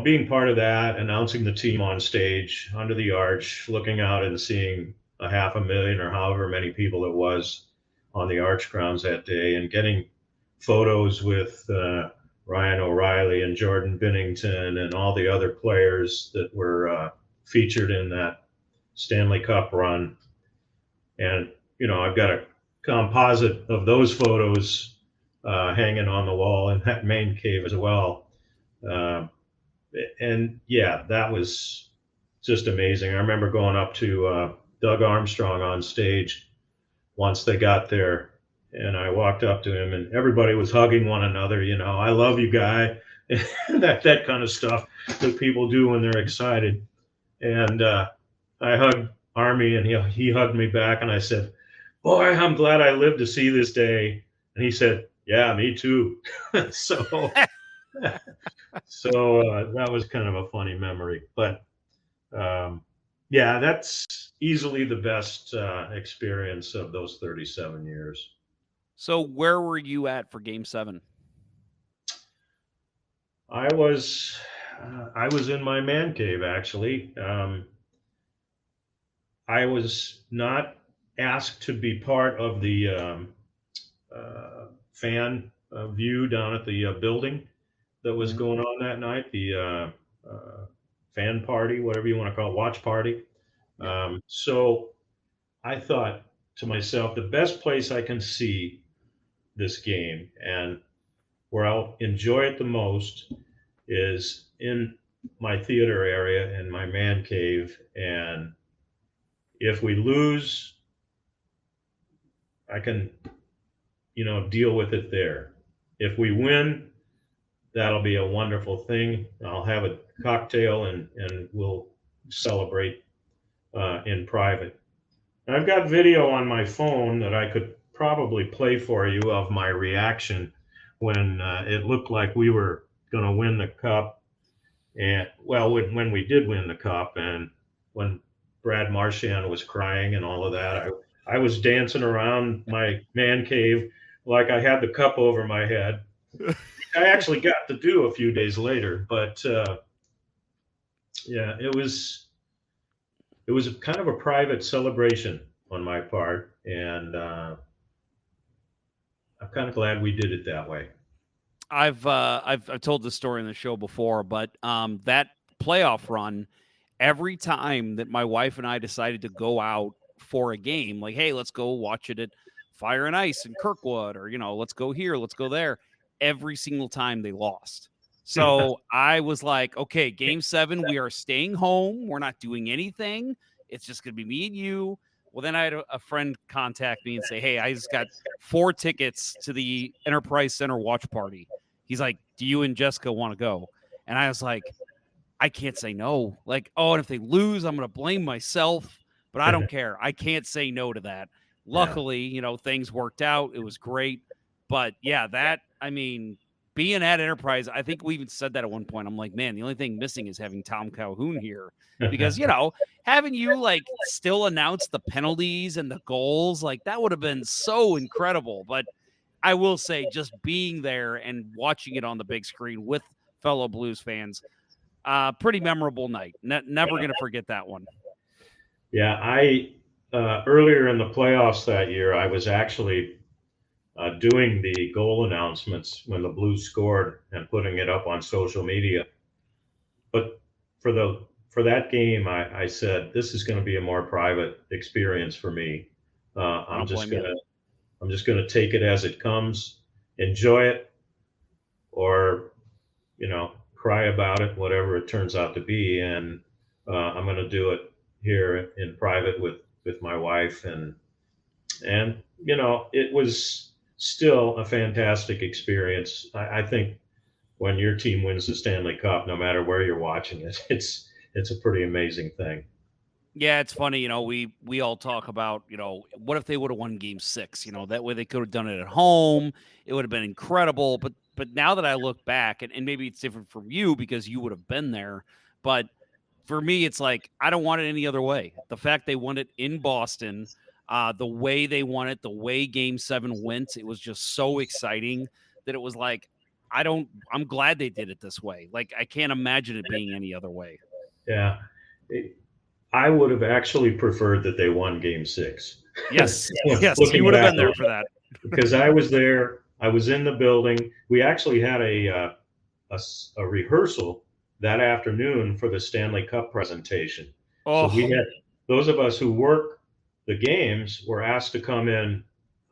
being part of that, announcing the team on stage under the arch, looking out and seeing 500,000 or however many people it was on the arch grounds that day, and getting photos with Ryan O'Reilly and Jordan Binnington and all the other players that were featured in that Stanley Cup run. And, I've got composite of those photos hanging on the wall in that main cave as well. And yeah, that was just amazing. I remember going up to Doug Armstrong on stage once they got there, and I walked up to him, and everybody was hugging one another. I love you, guy. that kind of stuff that people do when they're excited. And I hugged Army, and he hugged me back, and I said, "Boy, I'm glad I lived to see this day." And he said, "Yeah, me too." So that was kind of a funny memory. But yeah, that's easily the best experience of those 37 years. So where were you at for Game 7? I was in my man cave, actually. I was not asked to be part of the fan view down at the building that was going on that night, the fan party, whatever you want to call it, watch party. So I thought to myself, the best place I can see this game and where I'll enjoy it the most is in my theater area, in my man cave. And if we lose, I can, deal with it there. If we win, that'll be a wonderful thing. I'll have a cocktail and we'll celebrate in private. And I've got video on my phone that I could probably play for you of my reaction when it looked like we were going to win the cup. And well, when we did win the cup, and when Brad Marchand was crying and all of that, I was dancing around my man cave like I had the cup over my head. I actually got to do a few days later, but yeah, it was kind of a private celebration on my part, and I'm kind of glad we did it that way. I've told this story in the show before, but that playoff run, every time that my wife and I decided to go out for a game, like, hey, let's go watch it at Fire and Ice in Kirkwood, or let's go here, let's go there. Every single time they lost. So I was like, okay, Game 7, we are staying home. We're not doing anything. It's just going to be me and you. Well, then I had a friend contact me and say, hey, I just got 4 tickets to the Enterprise Center watch party. He's like, do you and Jessica want to go? And I was like, I can't say no. Like, oh, and if they lose, I'm going to blame myself, but I don't care. I can't say no to that. Luckily, things worked out. It was great. But yeah, being at Enterprise, I think we even said that at one point. I'm like, man, the only thing missing is having Tom Calhoun here, because, having you still announce the penalties and the goals, that would have been so incredible. But I will say, just being there and watching it on the big screen with fellow Blues fans, pretty memorable night. Never going to forget that one. Yeah, I earlier in the playoffs that year, I was actually doing the goal announcements when the Blues scored and putting it up on social media. But for that game, I said, this is going to be a more private experience for me. I'm just going to take it as it comes, enjoy it, or cry about it, whatever it turns out to be. And I'm going to do it here in private with my wife, and it was still a fantastic experience. I think when your team wins the Stanley Cup, no matter where you're watching it, it's a pretty amazing thing. Yeah, it's funny, we all talk about, what if they would have won Game 6? That way they could have done it at home. It would have been incredible. But now that I look back, and maybe it's different from you because you would have been there, but for me, it's like, I don't want it any other way. The fact they won it in Boston, the way they won it, the way Game 7 went, it was just so exciting that it was like, I'm glad they did it this way. I can't imagine it being any other way. Yeah. I would have actually preferred that they won Game 6. Yes. Yes. You would have been there for that. Because I was there. I was in the building. We actually had a rehearsal that afternoon for the Stanley Cup presentation. Oh. So we had, those of us who work the games were asked to come in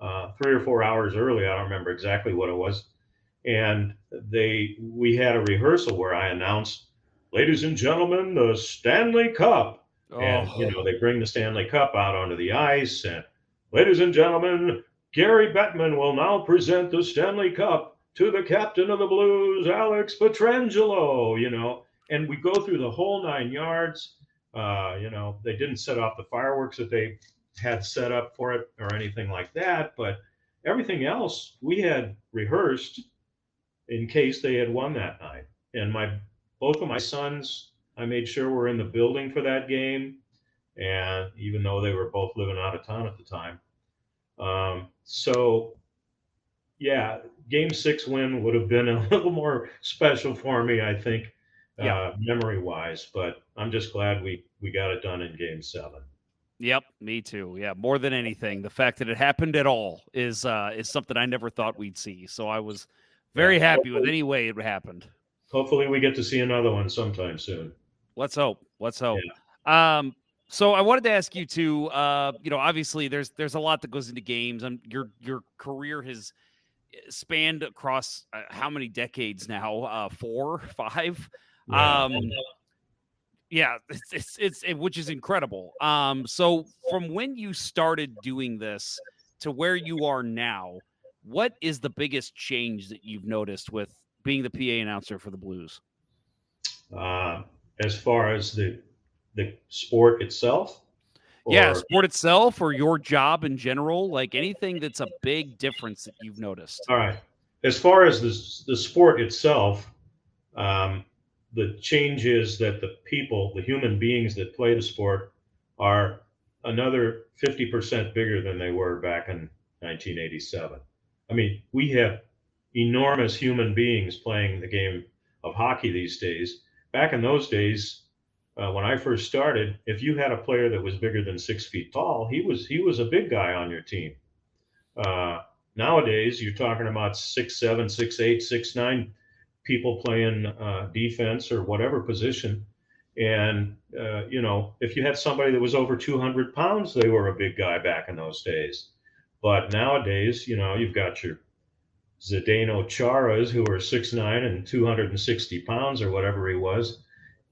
3 or 4 hours early. I don't remember exactly what it was. And we had a rehearsal where I announced, ladies and gentlemen, the Stanley Cup. And, they bring the Stanley Cup out onto the ice. And ladies and gentlemen, Gary Bettman will now present the Stanley Cup to the captain of the Blues, Alex Pietrangelo, and we go through the whole 9 yards. They didn't set off the fireworks that they had set up for it or anything like that, but everything else we had rehearsed in case they had won that night. And both of my sons, I made sure were in the building for that game, and even though they were both living out of town at the time. So yeah, Game 6 win would have been a little more special for me, I think, memory-wise. But I'm just glad we got it done in Game 7. Yep, me too. Yeah, more than anything, the fact that it happened at all is something I never thought we'd see. So I was very happy with any way it happened. Hopefully we get to see another one sometime soon. Let's hope. Yeah. So I wanted to ask you too, obviously there's a lot that goes into games, and your career has spanned across how many decades now? 4, 5? Yeah. It's which is incredible. So from when you started doing this to where you are now, what is the biggest change that you've noticed with being the PA announcer for the Blues? As far as the sport itself? Yeah, sport itself, or your job in general, like anything that's a big difference that you've noticed. All right. As far as the sport itself, the change is that the human beings that play the sport are another 50% bigger than they were back in 1987. I mean, we have enormous human beings playing the game of hockey these days. Back in those days, when I first started, if you had a player that was bigger than 6 feet tall, he was a big guy on your team. Nowadays, you're talking about 6'7", 6'8", 6'9" people playing defense or whatever position. And, if you had somebody that was over 200 pounds, they were a big guy back in those days. But nowadays, you've got your Zdeno Charas who are 6'9" and 260 pounds or whatever he was.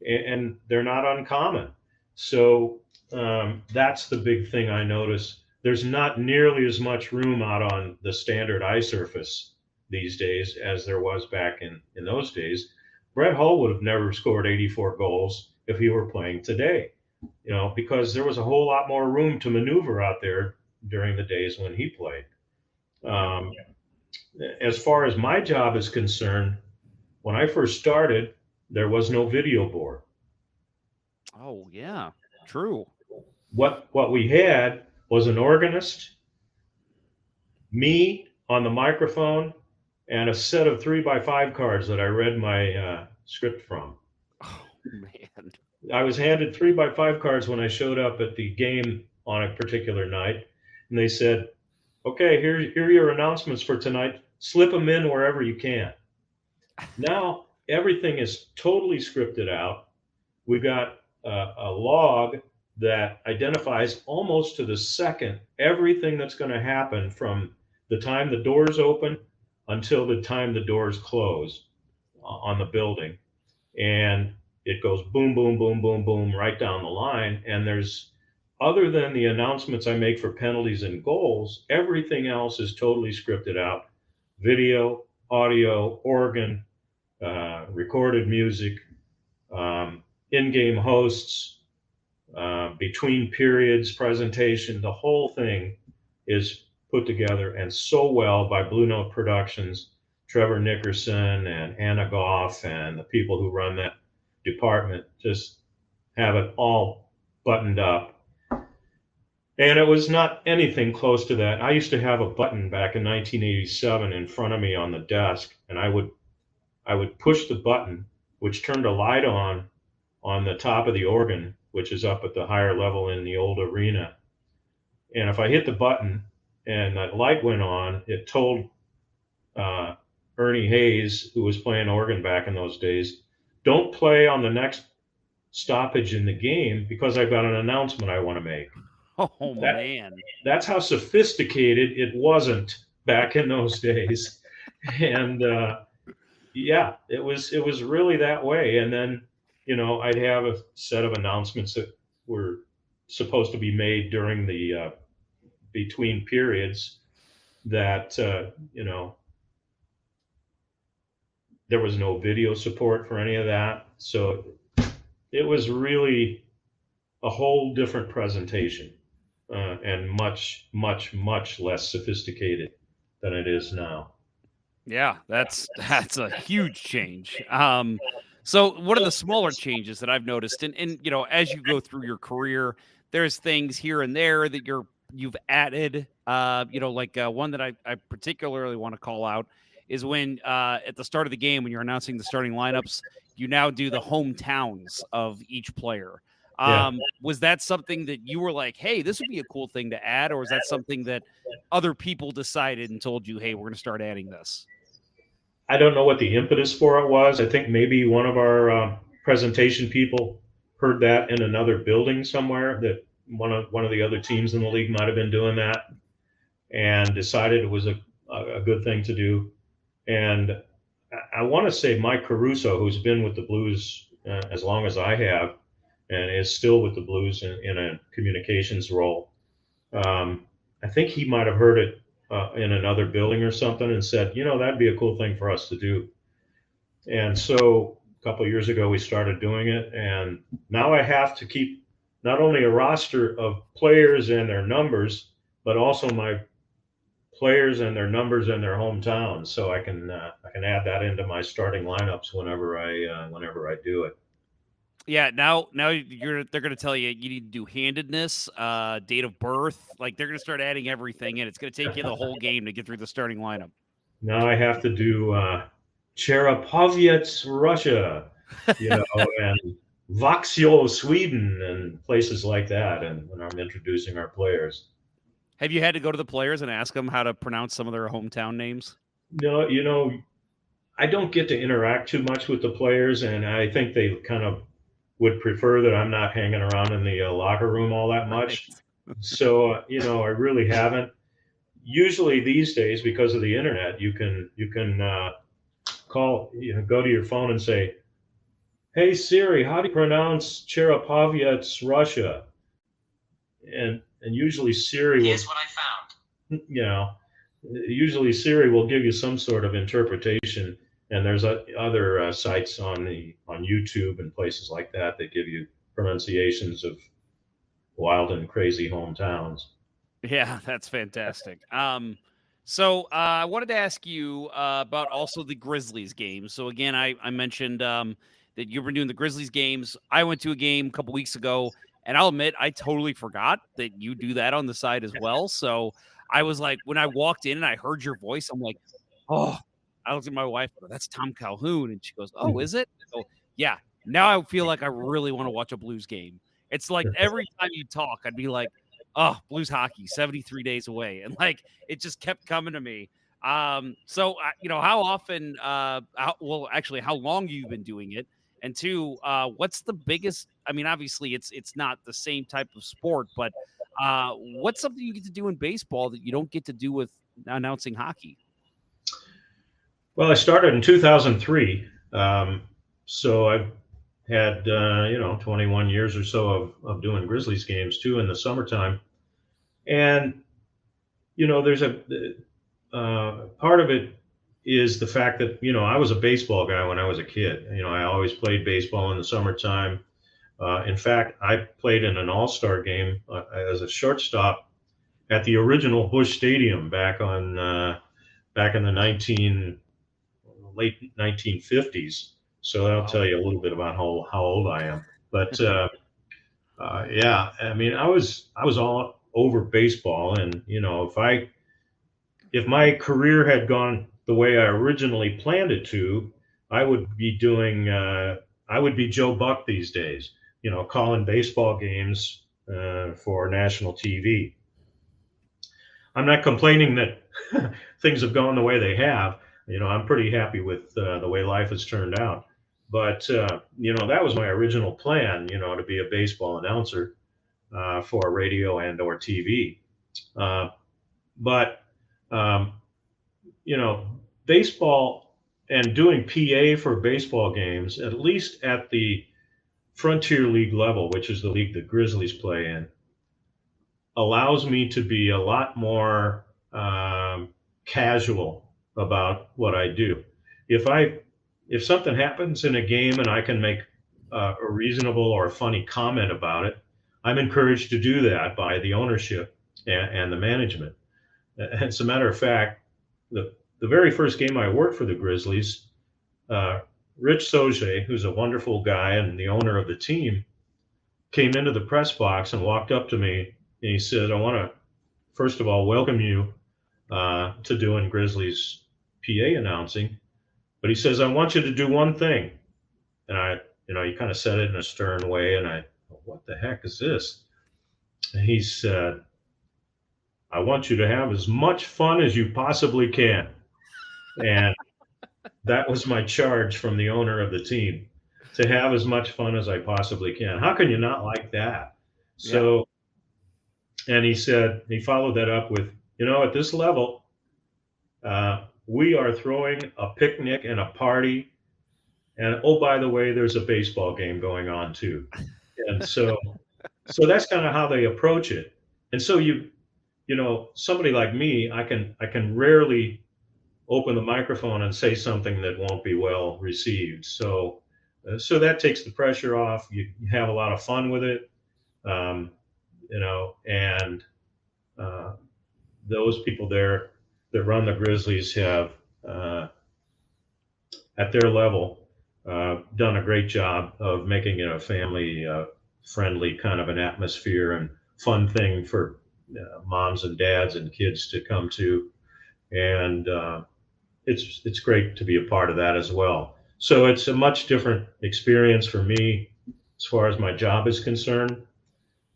And they're not uncommon. So that's the big thing I notice. There's not nearly as much room out on the standard ice surface these days as there was back in those days. Brett Hull would have never scored 84 goals if he were playing today, because there was a whole lot more room to maneuver out there during the days when he played. As far as my job is concerned, when I first started, there was no video board. Oh, yeah, true. What we had was an organist, me on the microphone, and a set of 3x5 cards that I read my script from. Oh, man. I was handed 3x5 cards when I showed up at the game on a particular night, and they said, okay, here are your announcements for tonight. Slip them in wherever you can. Now, everything is totally scripted out. We've got a log that identifies almost to the second everything that's going to happen from the time the doors open until the time the doors close on the building. And it goes boom, boom, boom, boom, boom, right down the line. And there's, other than the announcements I make for penalties and goals, everything else is totally scripted out. Video, audio, organ, recorded music, in-game hosts, between periods, presentation, the whole thing is put together and so well by Blue Note Productions, Trevor Nickerson and Anna Goff and the people who run that department just have it all buttoned up. And it was not anything close to that. I used to have a button back in 1987 in front of me on the desk, and I would push the button, which turned a light on the top of the organ, which is up at the higher level in the old arena. And if I hit the button and that light went on, it told Ernie Hayes, who was playing organ back in those days, don't play on the next stoppage in the game because I've got an announcement I want to make. Oh, That- man. That's how sophisticated it wasn't back in those days. And yeah, it was really that way. And then, I'd have a set of announcements that were supposed to be made during the between periods that, there was no video support for any of that. So it was really a whole different presentation, and much, much, much less sophisticated than it is now. Yeah, that's a huge change. So one of the smaller changes that I've noticed, and as you go through your career, there's things here and there that you've added. One that I particularly want to call out is when at the start of the game when you're announcing the starting lineups, you now do the hometowns of each player. Yeah. Was that something that you were like, hey, this would be a cool thing to add, or is that something that other people decided and told you, hey, we're going to start adding this? I don't know what the impetus for it was. I think maybe one of our presentation people heard that in another building somewhere, that one of the other teams in the league might have been doing that, and decided it was a good thing to do. And I want to say Mike Caruso, who's been with the Blues as long as I have, and is still with the Blues in a communications role. I think he might have heard it in another building or something and said, that'd be a cool thing for us to do. And so a couple of years ago, we started doing it. And now I have to keep not only a roster of players and their numbers, but also my players and their numbers and their hometowns. So I can add that into my starting lineups whenever I do it. Yeah, now they're going to tell you need to do handedness, date of birth. Like they're going to start adding everything in. It's going to take you the whole game to get through the starting lineup. Now I have to do Cherepovets, Russia, and Vaxio, Sweden, and places like that. And when I'm introducing our players. Have you had to go to the players and ask them how to pronounce some of their hometown names? No, I don't get to interact too much with the players, and I think they kind of would prefer that I'm not hanging around in the locker room all that much. So, I really haven't. Usually these days, because of the internet, you can call, go to your phone and say, "Hey Siri, how do you pronounce Cherepovets, Russia?" And usually Siri will. Here's what I found. Usually Siri will give you some sort of interpretation. And there's other sites on YouTube and places like that give you pronunciations of wild and crazy hometowns. Yeah, that's fantastic. So I wanted to ask you about also the Grizzlies games. So again, I mentioned that you've been doing the Grizzlies games. I went to a game a couple weeks ago, and I'll admit I totally forgot that you do that on the side as well. So I was like, when I walked in and I heard your voice, I'm like, oh. I looked at my wife, that's Tom Calhoun. And she goes, oh, is it? So, yeah, now I feel like I really want to watch a Blues game. It's like every time you talk, I'd be like, oh, Blues hockey, 73 days away. And like, it just kept coming to me. So, how often, how long you've been doing it? And two, what's the biggest, obviously it's not the same type of sport, but what's something you get to do in baseball that you don't get to do with announcing hockey? Well, I started in 2003, so I've had 21 years or so of doing Grizzlies games too in the summertime, and there's a part of it is the fact that I was a baseball guy when I was a kid. I always played baseball in the summertime. In fact, I played in an all-star game as a shortstop at the original Busch Stadium back in the late 1950s. So that'll tell you a little bit about how old I am. But yeah, I was all over baseball, and if my career had gone the way I originally planned it to, I would be Joe Buck these days, calling baseball games for national TV. I'm not complaining that things have gone the way they have. I'm pretty happy with the way life has turned out. But, that was my original plan, to be a baseball announcer. for radio and or TV. But baseball and doing PA for baseball games, at least at the Frontier League level, which is the league the Grizzlies play in, allows me to be a lot more casual about what I do. If something happens in a game and I can make a reasonable or funny comment about it, I'm encouraged to do that by the ownership and the management. As a matter of fact, the very first game I worked for the Grizzlies, Rich Soje, who's a wonderful guy and the owner of the team, came into the press box and walked up to me and he said, I want to, first of all, welcome you to doing Grizzlies PA announcing. But he says, I want you to do one thing. And he kind of said it in a stern way. And what the heck is this? And he said, I want you to have as much fun as you possibly can. And that was my charge from the owner of the team, to have as much fun as I possibly can. How can you not like that? So, and he said, he followed that up with, at this level, we are throwing a picnic and a party. And oh, by the way, there's a baseball game going on too. And so that's kind of how they approach it. And so somebody like me, I can rarely open the microphone and say something that won't be well received. So that takes the pressure off. You have a lot of fun with it, and those people there that run the Grizzlies have, at their level, done a great job of making it a family-friendly kind of an atmosphere and fun thing for moms and dads and kids to come to, and it's great to be a part of that as well. So it's a much different experience for me as far as my job is concerned,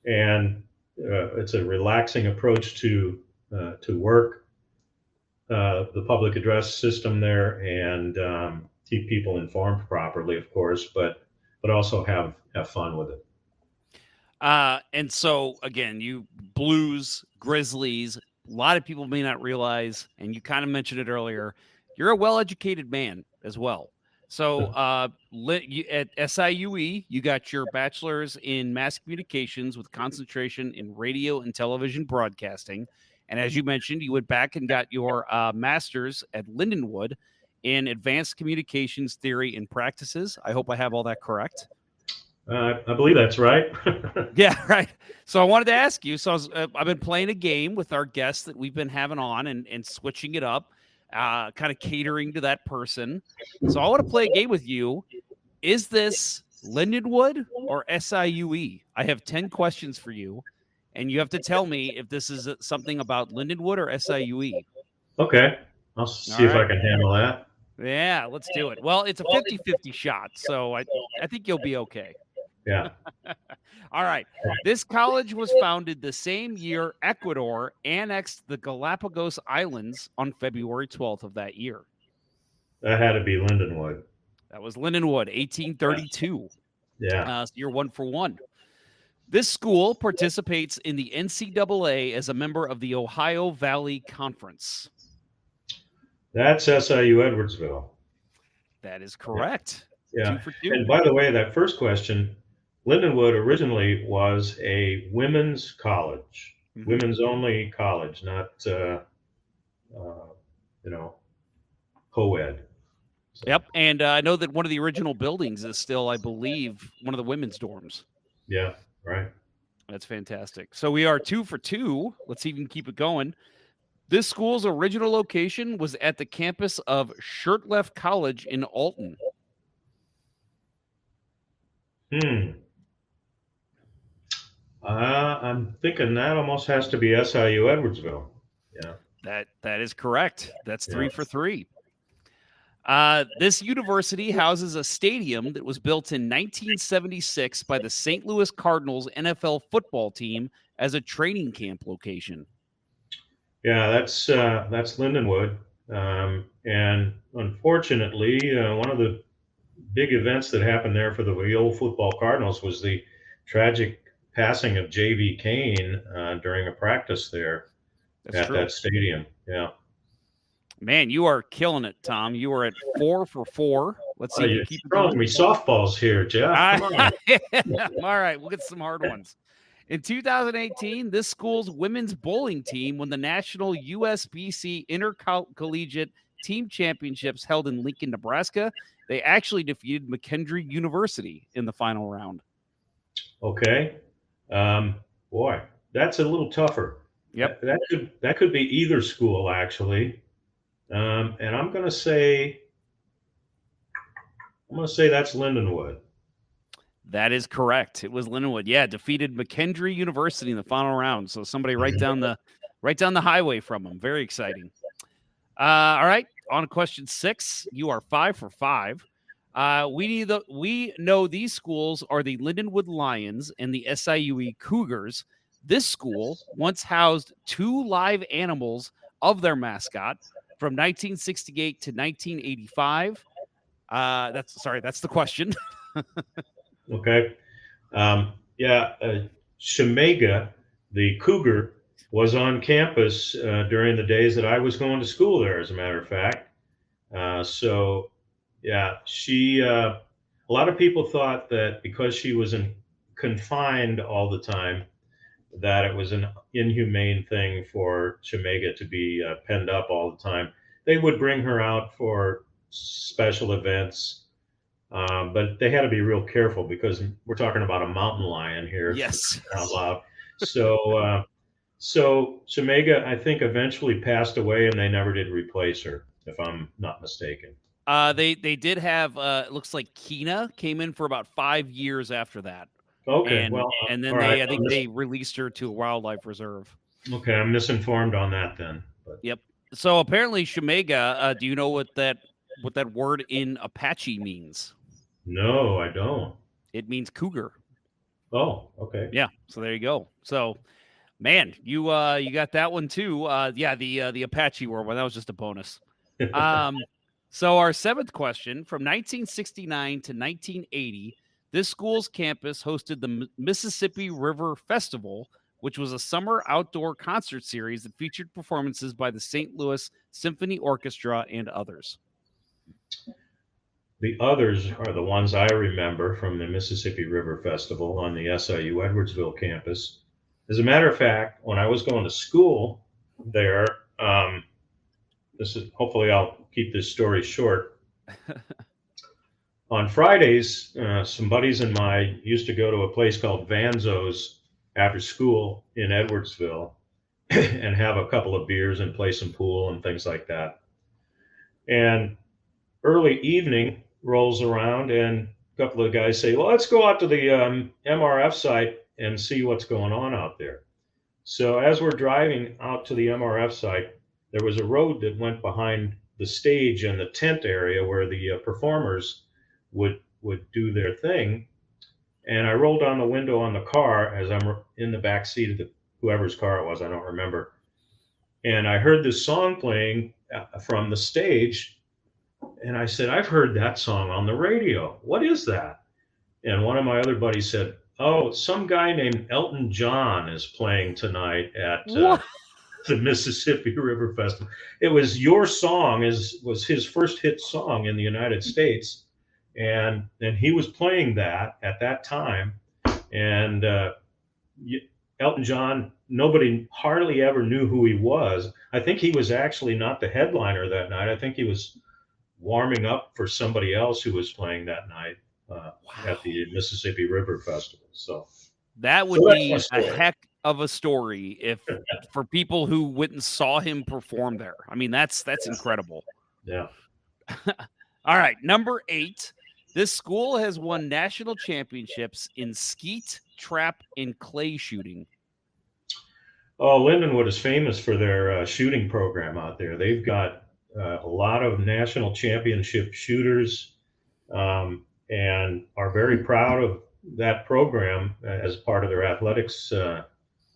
and it's a relaxing approach to work, the public address system there, and keep people informed properly, of course, but also have fun with it. And so again, you Blues, Grizzlies, a lot of people may not realize, and you kind of mentioned it earlier, you're a well-educated man as well. So at SIUE, you got your bachelor's in mass communications with concentration in radio and television broadcasting. And as you mentioned, you went back and got your master's at Lindenwood in advanced communications theory and practices. I hope I have all that correct. I believe that's right. Yeah, right. So I wanted to ask you. So I've been playing a game with our guests that we've been having on and switching it up, kind of catering to that person. So I want to play a game with you. Is this Lindenwood or SIUE? I have 10 questions for you, and you have to tell me if this is something about Lindenwood or SIUE. Okay. I'll see if I can handle that. Yeah, let's do it. Well, it's a 50-50 shot, so I think you'll be okay. Yeah. All right. This college was founded the same year Ecuador annexed the Galapagos Islands on February 12th of that year. That had to be Lindenwood. That was Lindenwood, 1832. Yeah. So you're 1 for 1. This school participates in the NCAA as a member of the Ohio Valley Conference. That's SIU Edwardsville. That is correct. Yeah. 2 for 2. And by the way, that first question, Lindenwood originally was a women's college, women's only college, not, co-ed. So. Yep. And I know that one of the original buildings is still, I believe, one of the women's dorms. Yeah, right. That's fantastic. So we are 2 for 2. Let's even keep it going. This school's original location was at the campus of Shirtleff College in Alton. I'm thinking that almost has to be SIU Edwardsville. Yeah. That is correct. That's 3 for 3. This university houses a stadium that was built in 1976 by the St. Louis Cardinals NFL football team as a training camp location. Yeah, that's Lindenwood. And unfortunately, one of the big events that happened there for the old football Cardinals was the tragic passing of J.V. Kane during a practice there that stadium. Yeah. Man, you are killing it, Tom. You are at 4 for 4. Let's see if you keep throwing me softballs here, Jeff. Come on. All right, we'll get some hard ones. In 2018, this school's women's bowling team won the national USBC Intercollegiate Team Championships held in Lincoln, Nebraska. They actually defeated McKendree University in the final round. Okay. Boy, that's a little tougher. Yep. That could be either school, actually. And I'm going to say that's Lindenwood. That is correct. It was Lindenwood. Yeah, defeated McKendree University in the final round. So somebody right down the highway from them. Very exciting. All right, on to question 6. You are 5 for 5. We know these schools are the Lindenwood Lions and the SIUE Cougars. This school once housed 2 live animals of their mascot from 1968 to 1985. That's the question. Okay. Chemega, the cougar, was on campus during the days that I was going to school there, as a matter of fact. She, a lot of people thought that because she was confined all the time, that it was an inhumane thing for Chemega to be penned up all the time. They would bring her out for special events, but they had to be real careful because we're talking about a mountain lion here. Yes. Out loud. So Chemega, I think, eventually passed away, and they never did replace her, if I'm not mistaken. They did have it looks like Kina came in for about 5 years after that. Okay, and then right. I think they released her to a wildlife reserve. Okay, I'm misinformed on that then. But. Yep. So apparently Chemega, do you know what that word in Apache means? No, I don't. It means cougar. Oh, okay. Yeah. So there you go. So, man, you got that one too. The Apache word. Well, that was just a bonus. So our 7th question, from 1969 to 1980, this school's campus hosted the Mississippi River Festival, which was a summer outdoor concert series that featured performances by the St. Louis Symphony Orchestra and others. The others are the ones I remember from the Mississippi River Festival on the SIU Edwardsville campus. As a matter of fact, when I was going to school there, hopefully I'll keep this story short. On Fridays, some buddies and I used to go to a place called Vanzo's after school in Edwardsville and have a couple of beers and play some pool and things like that. And early evening rolls around and a couple of guys say, well, let's go out to the MRF site and see what's going on out there. So as we're driving out to the MRF site, there was a road that went behind the stage and the tent area where the performers would do their thing. And I rolled down the window on the car as I'm in the back seat of whoever's car it was, I don't remember. And I heard this song playing from the stage. And I said, I've heard that song on the radio. What is that? And one of my other buddies said, oh, some guy named Elton John is playing tonight at the Mississippi River Festival. It was Your Song was his first hit song in the United States. And he was playing that at that time. And Elton John, nobody hardly ever knew who he was. I think he was actually not the headliner that night. I think he was warming up for somebody else who was playing that night at the Mississippi River Festival. So that would be a heck of a story if for people who went and saw him perform there. I mean, that's incredible. Yeah. All right, number 8. This school has won national championships in skeet, trap, and clay shooting. Oh, Lindenwood is famous for their shooting program out there. They've got a lot of national championship shooters and are very proud of that program as part of their athletics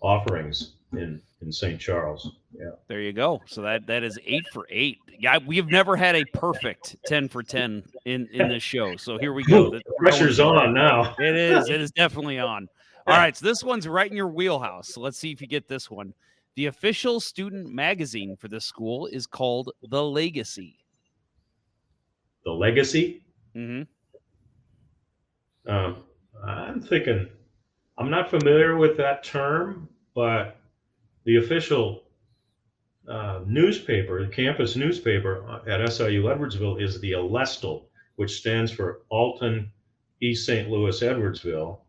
offerings in St. Charles. Yeah. There you go. So that is 8 for 8. Yeah, we have never had a perfect 10 for 10 in this show. So here we go. The pressure's on now. It is definitely on. All right, so this one's right in your wheelhouse. So let's see if you get this one. The official student magazine for this school is called The Legacy. The Legacy? Mm-hmm. I'm thinking, I'm not familiar with that term, but the official newspaper, the campus newspaper at SIU Edwardsville is the Alestle, which stands for Alton, East St. Louis, Edwardsville.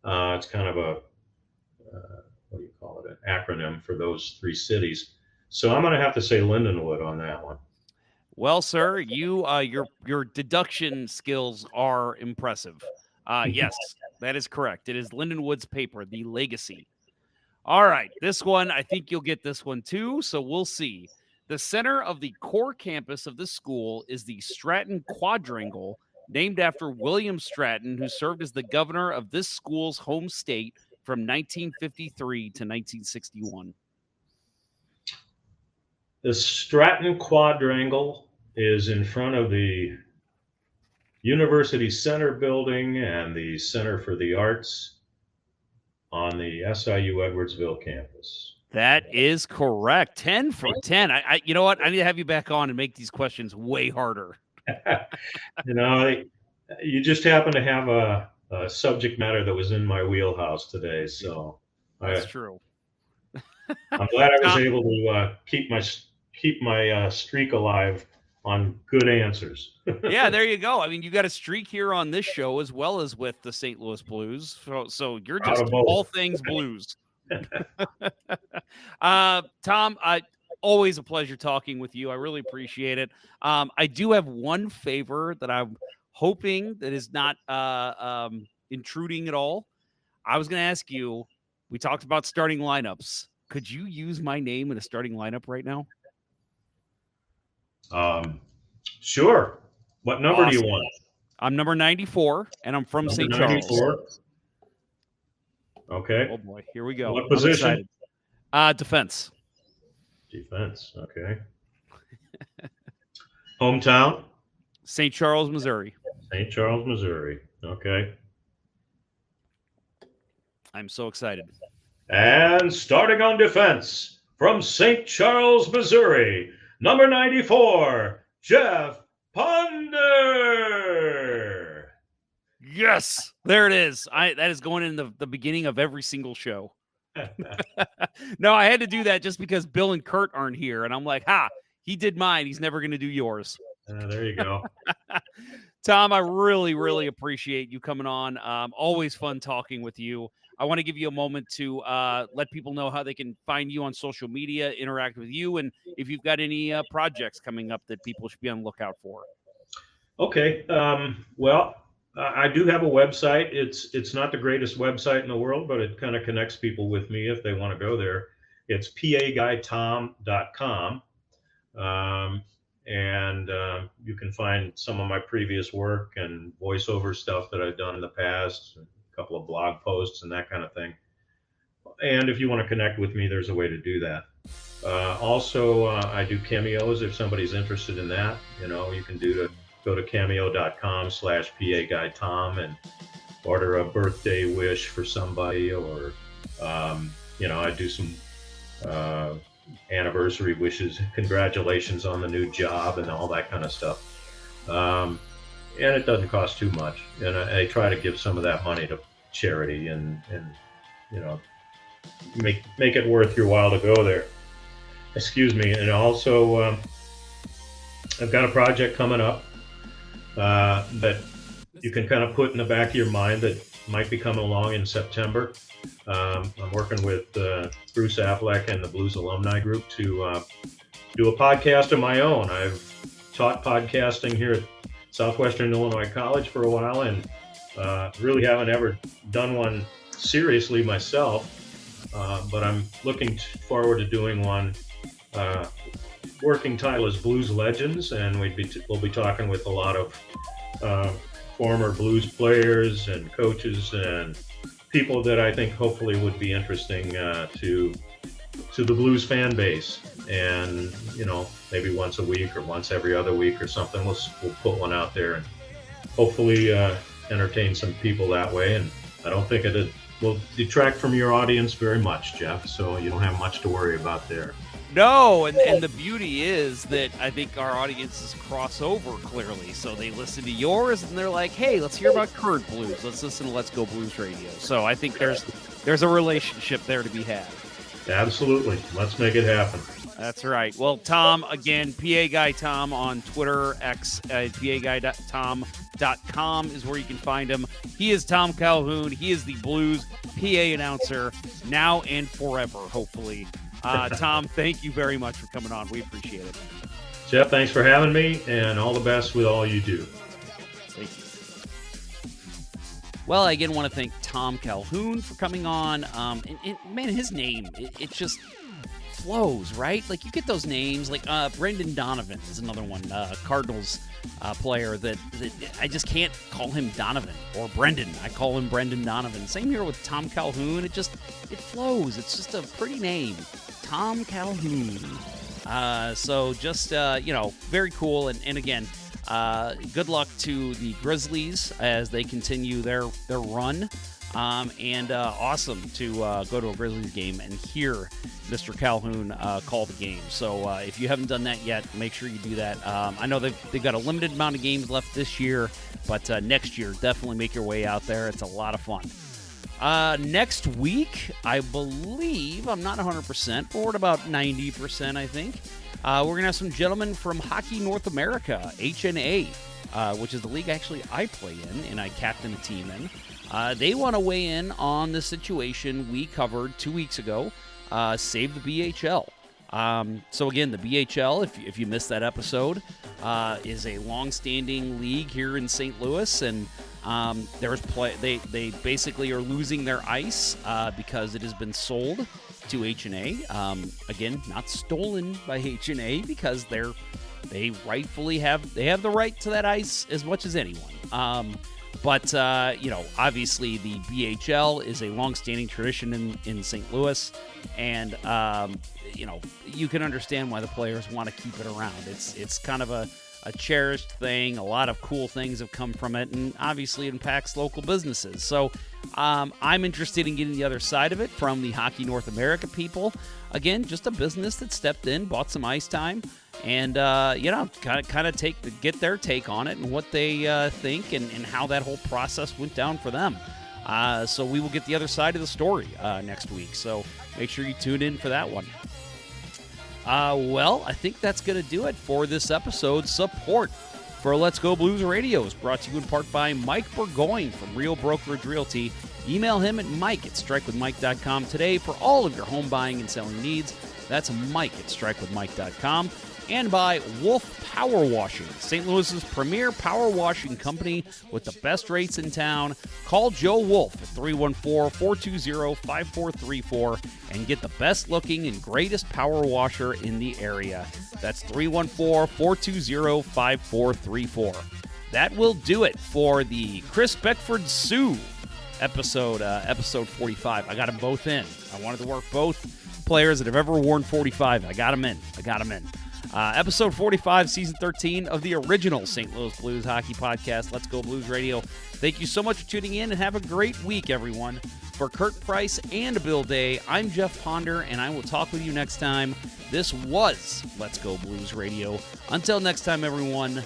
It's kind of a, what do you call it, an acronym for those three cities. So I'm going to have to say Lindenwood on that one. Well, sir, your deduction skills are impressive. Yes, that is correct. It is Lindenwood's paper, The Legacy. All right, this one, I think you'll get this one too, so we'll see. The center of the core campus of the school is the Stratton Quadrangle, named after William Stratton, who served as the governor of this school's home state from 1953 to 1961. The Stratton Quadrangle is in front of the University Center building and the Center for the Arts on the SIU Edwardsville campus. That is correct. 10 for 10. I you know what? I need to have you back on and make these questions way harder. You just happen to have a subject matter that was in my wheelhouse today, so that's true. I'm glad I was able to keep my streak alive on good answers. Yeah, there you go. I mean, you got a streak here on this show as well as with the St. Louis Blues. So you're just all things Blues. Tom, always a pleasure talking with you. I really appreciate it. I do have one favor that I'm hoping that is not intruding at all. I was going to ask you, we talked about starting lineups. Could you use my name in a starting lineup right now? Sure. What number do you want? I'm number 94, and I'm from St. Charles. Okay. Oh boy, here we go. What position? Defense. Defense. Okay. Hometown? St. Charles, Missouri. St. Charles, Missouri. Okay. I'm so excited. And starting on defense from St. Charles, Missouri, number 94, Jeff Ponder. Yes, there it is. That is going in the beginning of every single show. No, I had to do that just because Bill and Curt aren't here, and I'm like, he did mine. He's never going to do yours. There you go. Tom, I really, really appreciate you coming on. Always fun talking with you. I want to give you a moment to let people know how they can find you on social media, interact with you, and if you've got any projects coming up that people should be on the lookout for. Okay. Well, I do have a website. It's not the greatest website in the world, but it kind of connects people with me if they want to go there. It's paguytom.com. And you can find some of my previous work and voiceover stuff that I've done in the past, a couple of blog posts and that kind of thing. And if you want to connect with me, there's a way to do that. Also, I do cameos if somebody's interested in that. You can go to cameo.com/PAGuyTom and order a birthday wish for somebody, or, I do some anniversary wishes, congratulations on the new job and all that kind of stuff. And it doesn't cost too much. And I try to give some of that money to charity and make it worth your while to go there. Excuse me. And also, I've got a project coming up that you can kind of put in the back of your mind that might be coming along in September. I'm working with Bruce Affleck and the Blues Alumni Group to do a podcast of my own. I've taught podcasting here at Southwestern Illinois College for a while, and really haven't ever done one seriously myself. But I'm looking forward to doing one. Working title is Blues Legends, and we'll be talking with a lot of former blues players and coaches and people that I think hopefully would be interesting to the blues fan base. And maybe once a week or once every other week or something, we'll put one out there and hopefully entertain some people that way. And I don't think it will detract from your audience very much, Jeff. So you don't have much to worry about there. No, and the beauty is that I think our audiences cross over clearly. So they listen to yours and they're like, hey, let's hear about Curt Blues. Let's listen to Let's Go Blues Radio. So I think there's a relationship there to be had. Absolutely. Let's make it happen. That's right. Well, Tom, again, PA Guy Tom on Twitter, X, PAGuy.tom.com is where you can find him. He is Tom Calhoun. He is the Blues PA announcer now and forever, hopefully. Tom, thank you very much for coming on. We appreciate it. Jeff, thanks for having me, and all the best with all you do. Thank you. Well, I again want to thank Tom Calhoun for coming on. And man, his name, it just flows, right? Like, you get those names, like Brendan Donovan is another one, Cardinals player that I just can't call him Donovan or Brendan. I call him Brendan Donovan. Same here with Tom Calhoun. It flows. It's just a pretty name. Tom Calhoun. So just, very cool. And again, good luck to the Grizzlies as they continue their run. And awesome to go to a Grizzlies game and hear Mr. Calhoun call the game. So if you haven't done that yet, make sure you do that. I know they've got a limited amount of games left this year, but next year, definitely make your way out there. It's a lot of fun. Next week, I believe, I'm not 100%, but we're at about 90%, I think. We're going to have some gentlemen from Hockey North America, HNA, which is the league actually I play in and I captain a team in. They want to weigh in on the situation we covered 2 weeks ago, Save the BHL. So again, the BHL, if you missed that episode, is a long-standing league here in St. Louis, and they basically are losing their ice because it has been sold to HNA. Again, not stolen by HNA because they rightfully have the right to that ice as much as anyone. But obviously the BHL is a long-standing tradition in St. Louis, and you can understand why the players want to keep it around. It's kind of a cherished thing. A lot of cool things have come from it, and obviously it impacts local businesses. So I'm interested in getting the other side of it from the Hockey North America people. Again, just a business that stepped in, bought some ice time, and kind of get their take on it and what they think and how that whole process went down for them. So we will get the other side of the story next week. So make sure you tune in for that one. Well, I think that's going to do it for this episode. Support for Let's Go Blues Radio is brought to you in part by Mike Burgoyne from Real Brokerage Realty. Email him at mike@strikewithmike.com today for all of your home buying and selling needs. That's mike@strikewithmike.com. And by Wolf Power Washing, St. Louis's premier power washing company with the best rates in town. Call Joe Wolf at 314-420-5434 and get the best looking and greatest power washer in the area. That's 314-420-5434. That will do it for the Chris Beckford Sue episode 45. I got them both in. I wanted to work both players that have ever worn 45. I got them in. Episode 45, Season 13 of the original St. Louis Blues Hockey Podcast, Let's Go Blues Radio. Thank you so much for tuning in, and have a great week, everyone. For Curt Price and Bill Day, I'm Jeff Ponder, and I will talk with you next time. This was Let's Go Blues Radio. Until next time, everyone,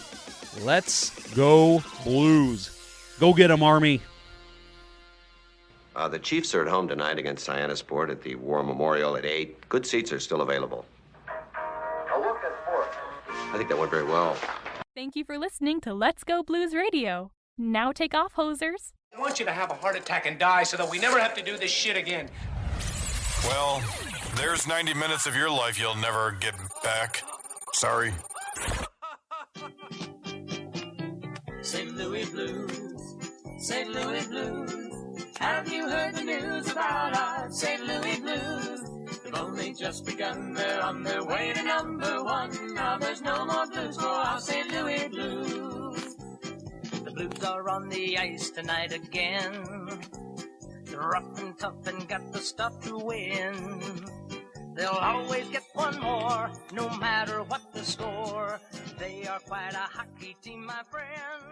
let's go Blues. Go get 'em, Army. The Chiefs are at home tonight against Cyanosport at the War Memorial at 8. Good seats are still available. I think that went very well. Thank you for listening to Let's Go Blues Radio. Now take off, hosers. I want you to have a heart attack and die so that we never have to do this shit again. Well, there's 90 minutes of your life you'll never get back. Sorry. St. Louis Blues, St. Louis Blues. Have you heard the news about our St. Louis Blues? They've only just begun, they're on their way to #1. Now there's no more blues for our St. Louis Blues. The Blues are on the ice tonight again. They're rough and tough and got the stuff to win. They'll always get one more, no matter what the score. They are quite a hockey team, my friend.